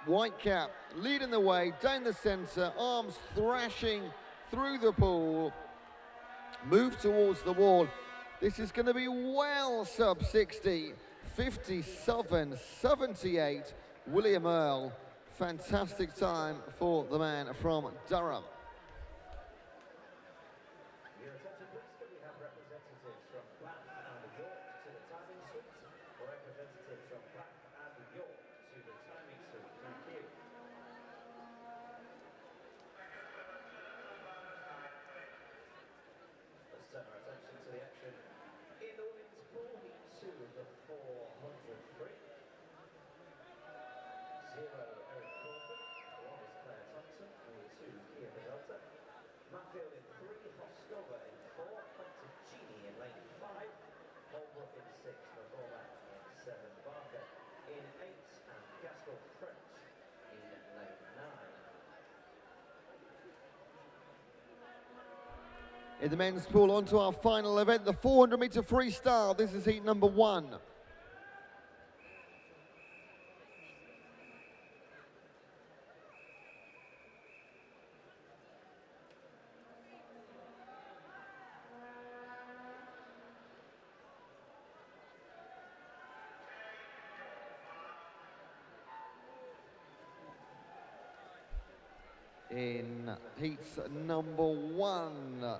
Whitecap leading the way down the centre, arms thrashing through the pool. Move towards the wall. This is going to be well sub 60. 57.78. William Earl. Fantastic time for the man from Durham. Your attention please, can we have representatives from Bath and York to the timing suite, or representatives from Bath and York to the timing suite? Thank you. Let's turn our attention to the action in the women's pool, heat 2 of the 400 free. 0, Eric Crawford, 1 is Claire Thompson, number 2, Kia Delta. Matfield in 3, Hoskova in 4, Conticini in lane 5, Holbrook in 6, McCormack in 7, Barker in 8, and Gaskell French in lane 9. In the men's pool, on to our final event, the 400-metre freestyle. This is heat number 1. In heats number 1,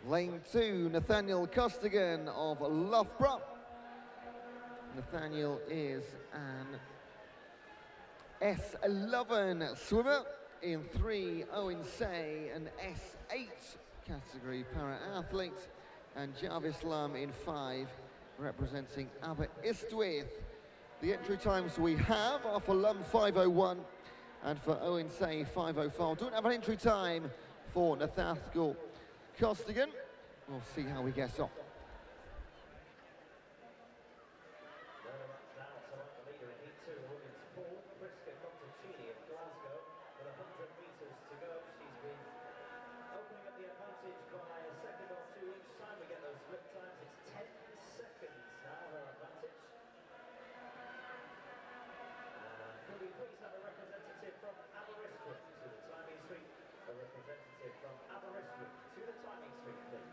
lane 2, Nathaniel Costigan of Loughborough. Nathaniel is an S11 swimmer. In 3, Owen Say, an S8 category para-athlete. And Jarvis Lum in 5, representing Aberystwyth. The entry times we have are for Lum 5:01 and for Owen Say 5:05. Don't have an entry time for Nathaniel Costigan. We'll see how he gets on. Now select the leader in heat 2 of the women's pool, Priska Conticini of Glasgow, with 100 metres to go. She's been opening up the advantage by a second or 2 each time. We get those slip times. It's 10 seconds now, her advantage. Could we please have a representative from Aberystwyth to the timing suite? A representative from Aberystwyth to the timing suite, please.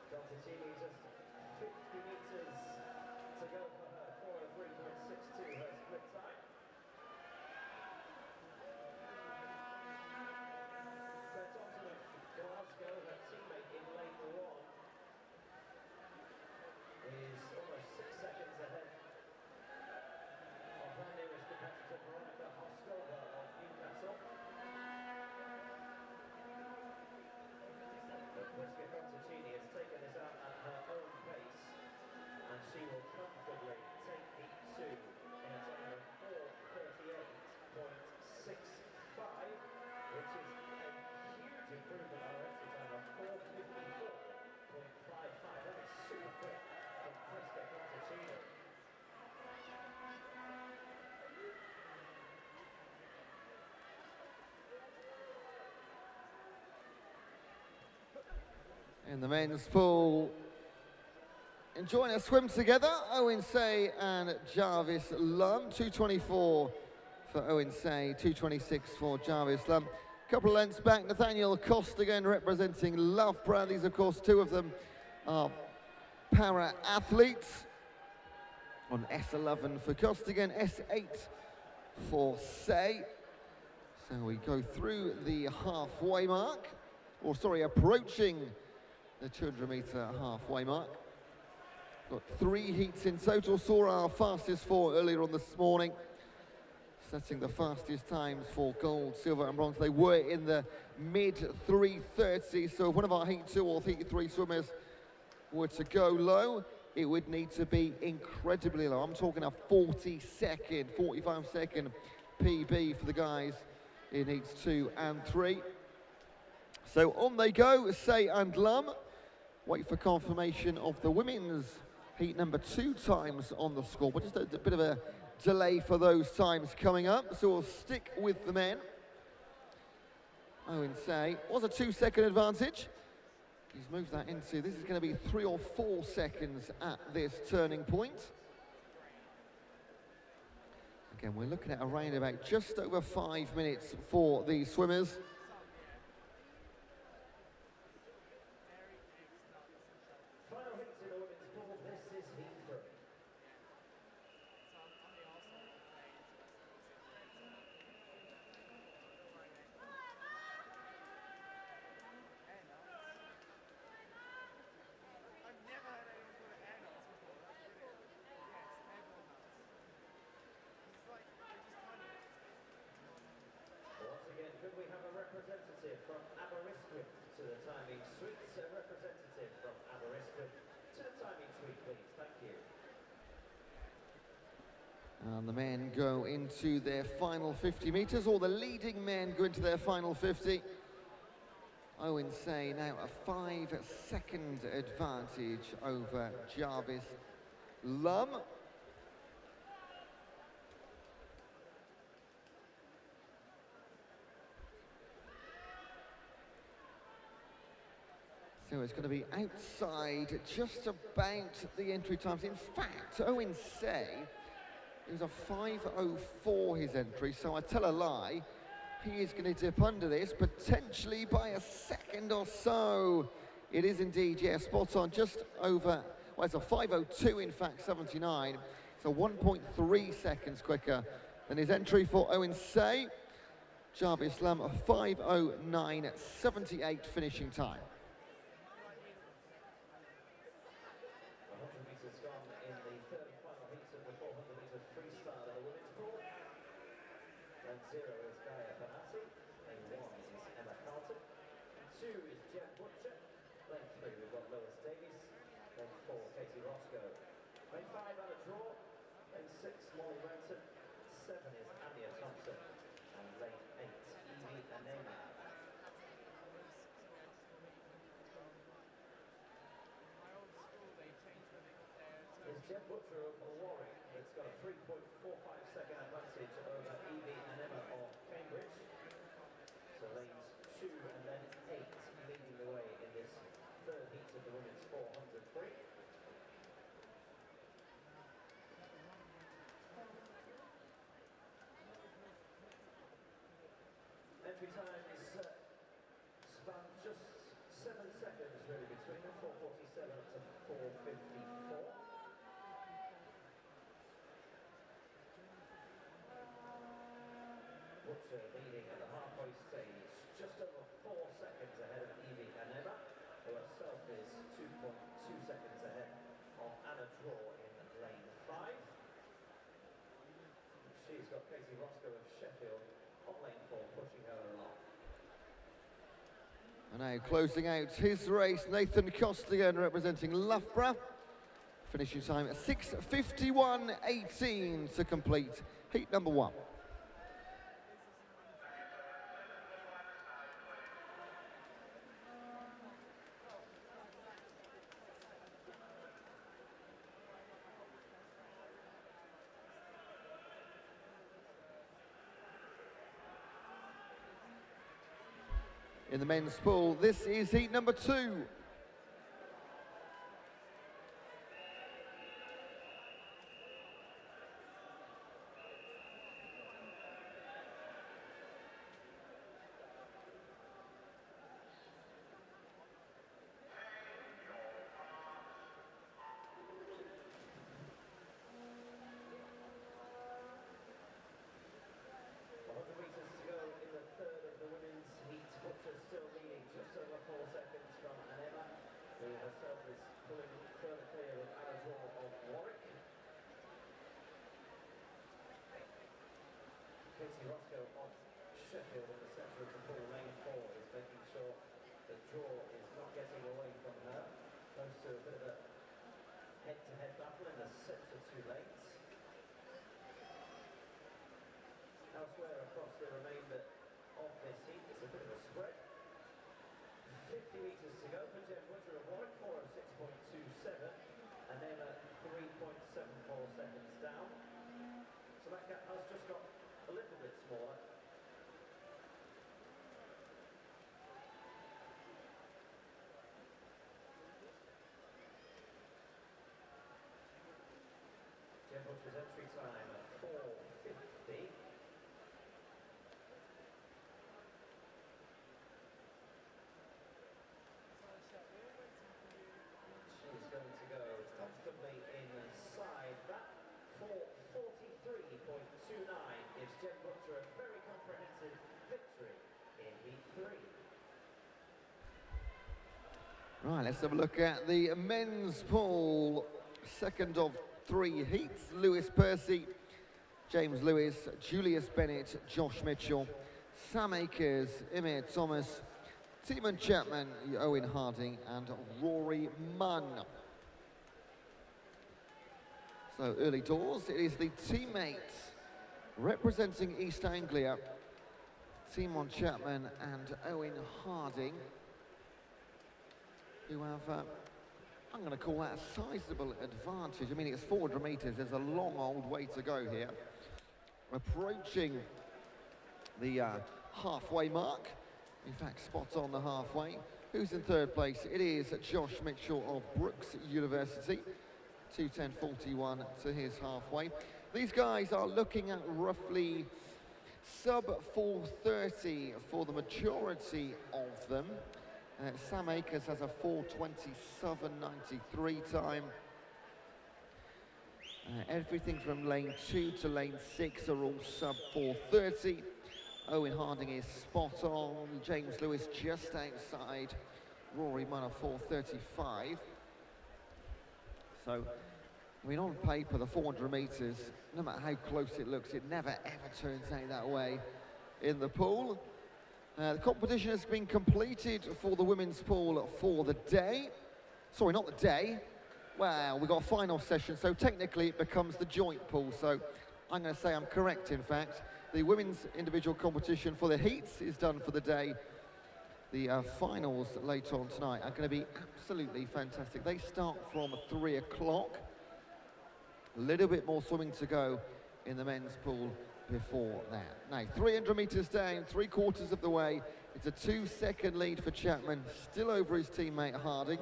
Conticini just 50 metres to go for her 4:03.62, her split time. Claire Thompson of Glasgow, her teammate in lane 1, is almost 6 seconds ahead of her nearest competitor, Veronica Hoskova of Newcastle. But Priska Conticini has taken this out at her own pace, and she will comfortably take heat 2 in a time of 4:38.65, which is a huge improvement on her exit time of 4:54.55. That is super quick from Priska Conticini. In the men's pool, enjoying a swim together, Owen Say and Jarvis Lum. 2:24 for Owen Say, 2:26 for Jarvis Lum. Couple of lengths back, Nathaniel Costigan representing Loughborough. These, of course, 2 of them are para-athletes. On S11 for Costigan, S8 for Say. So we go through the halfway mark. approaching the 200-metre halfway mark. Got 3 heats in total. Saw our fastest 4 earlier on this morning, setting the fastest times for gold, silver and bronze. They were in the mid-3:30, so if one of our heat 2 or heat 3 swimmers were to go low, it would need to be incredibly low. I'm talking a 45-second PB for the guys in heats 2 and 3. So on they go, Say and Lum. Wait for confirmation of the women's heat number 2 times on the score, but just a bit of a delay for those times coming up, so we'll stick with the men. Owen Say was a 2-second advantage. He's moved that into, this is going to be 3 or 4 seconds at this turning point. Again, we're looking at around about just over 5 minutes for these swimmers. Could we have a representative from Aberystwyth to the timing suite? A representative from Aberystwyth to the timing suite, please. Thank you. And the men go into their final 50 metres, or the leading men go into their final 50. Owen Say now a 5-second advantage over Jarvis Lum. So it's going to be outside just about the entry times. In fact, Owen Say, it was a 5:04 his entry, so I tell a lie. He is going to dip under this, potentially by a second or so. It is indeed, yeah, spot on, just over, well, it's a 5:02 in fact, 79. So 1.3 seconds quicker than his entry for Owen Say. Jarvis Lum, a 5:09.78 finishing time. Jeff Butcher of Warwick, it's got a 3.45-second advantage over Evie and Emma of Cambridge. So lanes 2 and then 8 leading the way in this third heat of the women's 400 free. Entry times span just 7 seconds really between them, 4:47 to 4:54. Butcher leading at the halfway stage, just over 4 seconds ahead of Evie and Emma, who herself is 2.2 seconds ahead of Anna Draw in lane 5. She's got Katie Roscoe of Sheffield on lane 4, pushing her along. And now closing out his race, Nathan Costigan representing Loughborough. Finishing time at 6:51.18 to complete heat number 1. In the men's pool, this is heat number 2. Meters to go in the third of the women's heat. Butcher still leading just over Sheffield in the centre of the pool. Lane 4 is making sure the draw is not getting away from her. Close to a bit of a head-to-head battle in the centre two lanes. Elsewhere across the remainder of this heat, it's a bit of a spread. 50 metres to go for Jen Woodger of Warwick, 406.27, and then 3.74 seconds down. So that gap has just got a little bit smaller. Jen Woodger's entry time at 4:50. She's going to go comfortably inside that. 4:43.29 gives Jen Butcher a very comprehensive victory in Heat 3. Right, let's have a look at the men's pool. Second of 3 heats. Lewis Percy, James Lewis, Julius Bennett, Josh Mitchell, Sam Akers, Emir Thomas, Timon Chapman, Owen Harding, and Rory Munn. So early doors, it is the teammates representing East Anglia, Timon Chapman and Owen Harding, who have, I'm going to call that a sizable advantage. I mean, it's 400 metres, there's a long old way to go here. Approaching the halfway mark, in fact, spot on the halfway. Who's in third place? It is Josh Mitchell of Brooks University. 2:10.41 to his halfway. These guys are looking at roughly sub 4:30 for the majority of them. Sam Akers has a 4:27.93 time. Everything from lane 2 to lane 6 are all sub 4:30. Owen Harding is spot on. James Lewis just outside. Rory Munn a 4:35. So, I mean, on paper, the 400 metres, no matter how close it looks, it never ever turns out that way in the pool. The competition has been completed for the women's pool for the day. Sorry, not the day. Well, we've got a final session, so technically it becomes the joint pool. So I'm going to say I'm correct, in fact. The women's individual competition for the heats is done for the day. The finals later on tonight are going to be absolutely fantastic. They start from 3 o'clock. A little bit more swimming to go in the men's pool before that. Now, 300 metres down, 3/4 of the way. It's a 2-second lead for Chapman, still over his teammate Harding.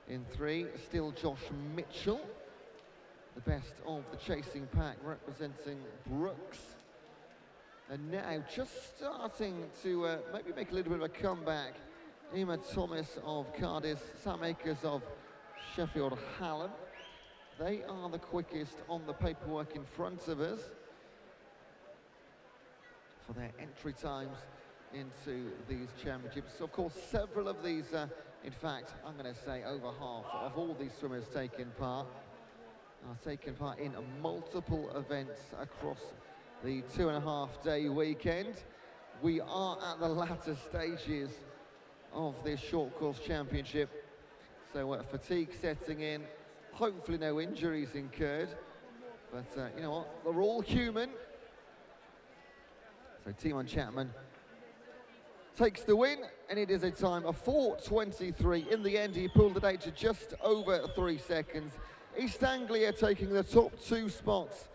In 3, still Josh Mitchell, the best of the chasing pack, representing Brooks. And now, just starting to maybe make a little bit of a comeback, Emma Thomas of Cardiff, Sam Akers of Sheffield Hallam. They are the quickest on the paperwork in front of us for their entry times into these championships. So of course, several of these, in fact, I'm going to say over half of all these swimmers taking part are taking part in multiple events across the 2.5-day weekend. We are at the latter stages of this short course championship. So fatigue setting in, hopefully no injuries incurred. But you know what, they're all human. So Timon Chapman takes the win, and it is a time of 4:23. In the end, he pulled it out to just over 3 seconds. East Anglia taking the top 2 spots.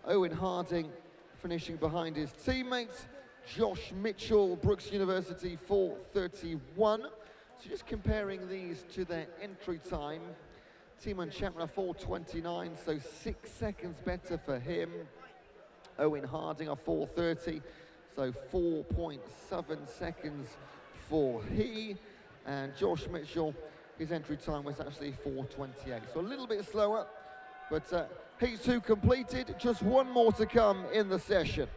Owen Harding finishing behind his teammates. Josh Mitchell, Brooks University, 4:31. So just comparing these to their entry time. Timon Chapman, 4:29, so 6 seconds better for him. Owen Harding, 4:30, so 4.7 seconds for he. And Josh Mitchell, his entry time was actually 4:28, so a little bit slower. But heat 2 completed, just one more to come in the session.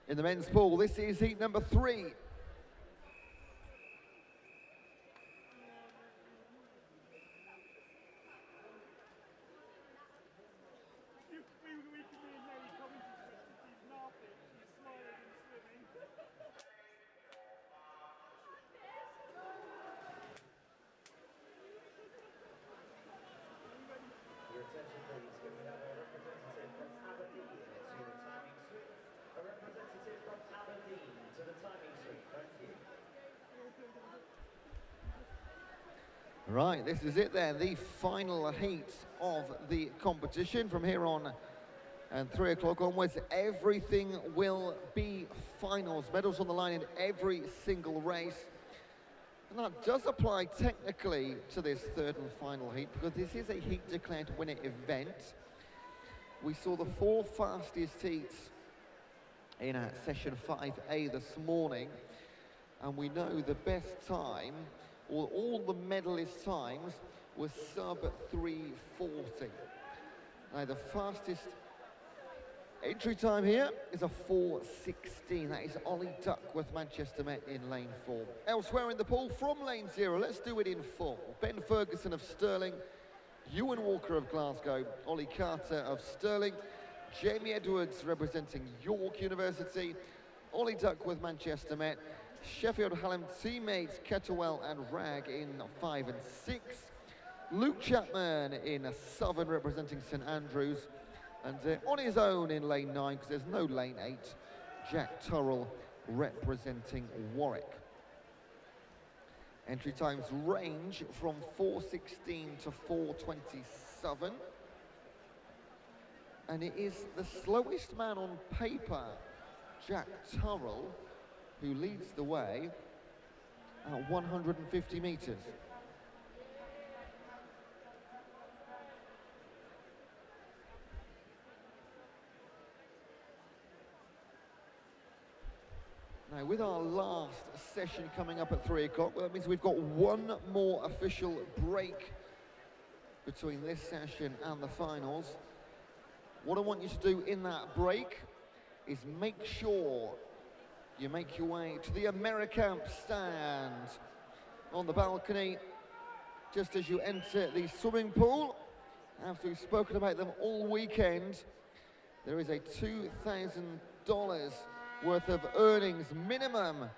In the men's pool, this is heat number 3. Right, this is it then, the final heat of the competition. From here on and 3 o'clock onwards, everything will be finals. Medals on the line in every single race. And that does apply technically to this third and final heat, because this is a heat declared winner event. We saw the 4 fastest heats in session 5A this morning, and we know the best time, or all the medalist times, was sub 3:40. Now the fastest entry time here is a 4:16. That is Ollie Duckworth, Manchester Met, in lane 4. Elsewhere in the pool, from lane 0, let's do it in full. Ben Ferguson of Stirling, Ewan Walker of Glasgow, Ollie Carter of Stirling, Jamie Edwards representing York University, Ollie Duckworth, Manchester Met, Sheffield Hallam teammates Kettlewell and Rag in 5 and 6, Luke Chapman in Southern representing St Andrews, and on his own in lane 9, because there's no lane 8, Jack Turrell representing Warwick. Entry times range from 4:16 to 4:27. And it is the slowest man on paper, Jack Turrell, who leads the way at 150 metres. Now, with our last session coming up at 3 o'clock, well, that means we've got one more official break between this session and the finals. What I want you to do in that break is make sure you make your way to the Americamp stand on the balcony just as you enter the swimming pool. After we've spoken about them all weekend, there is a $2,000 worth of earnings minimum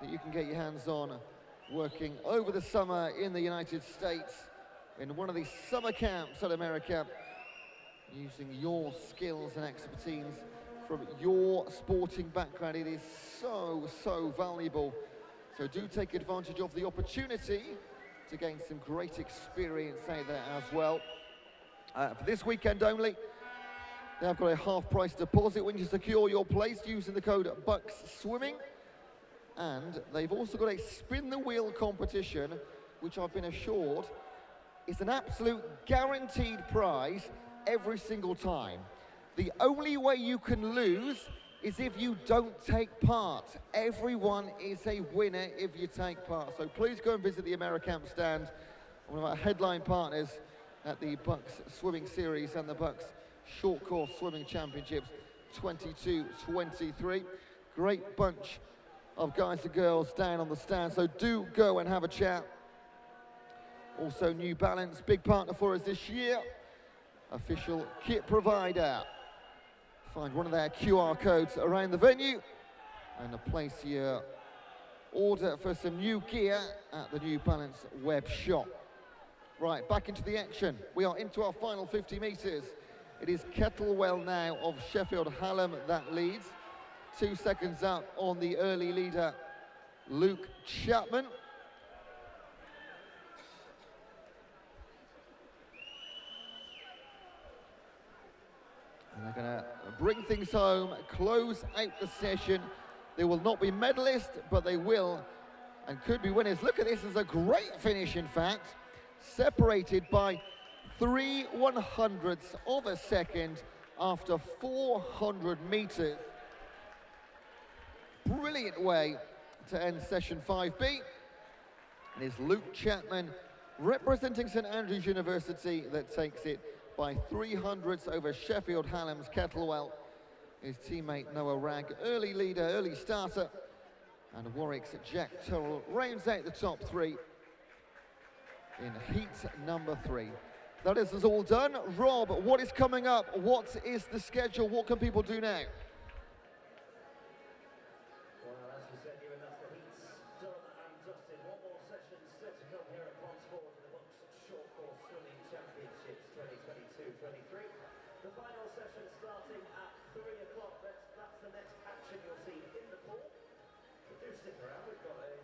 that you can get your hands on working over the summer in the United States in one of these summer camps at America, using your skills and expertise from your sporting background. It is so valuable. So do take advantage of the opportunity to gain some great experience out there as well. For this weekend only, they've got a half-price deposit when you secure your place using the code BUCS Swimming. And they've also got a spin the wheel competition, which I've been assured is an absolute guaranteed prize every single time. The only way you can lose is if you don't take part. Everyone is a winner if you take part. So please go and visit the Americamp stand, one of our headline partners at the BUCS Swimming Series and the BUCS Short Course Swimming Championships 22-23. Great bunch of guys and girls down on the stand, so do go and have a chat. Also New Balance, big partner for us this year, official kit provider. Find one of their QR codes around the venue and place your order for some new gear at the New Balance web shop. Right, back into the action. We are into our final 50 metres. It is Kettlewell now of Sheffield Hallam that leads. 2 seconds up on the early leader, Luke Chapman. And they're going to bring things home, close out the session. They will not be medalists, but they will and could be winners. Look at this, it's a great finish, in fact. Separated by 3/100ths of a second after 400 metres. Brilliant way to end session 5B. It is Luke Chapman representing St Andrews University that takes it by 300ths over Sheffield Hallam's Kettlewell. His teammate Noah Ragg, early leader, early starter. And Warwick's Jack Turrell rounds out the top 3 in heat number 3. That is us all done. Rob, what is coming up? What is the schedule? What can people do now? Well, as you said, Ewan, that's the heats done and dusted. One more session set to come here at Ponsford for the BUCS Short Course Swimming Championships 2022-23. The final session starting at 3 o'clock. That's the next action you'll see in the pool. But do stick around. We've got a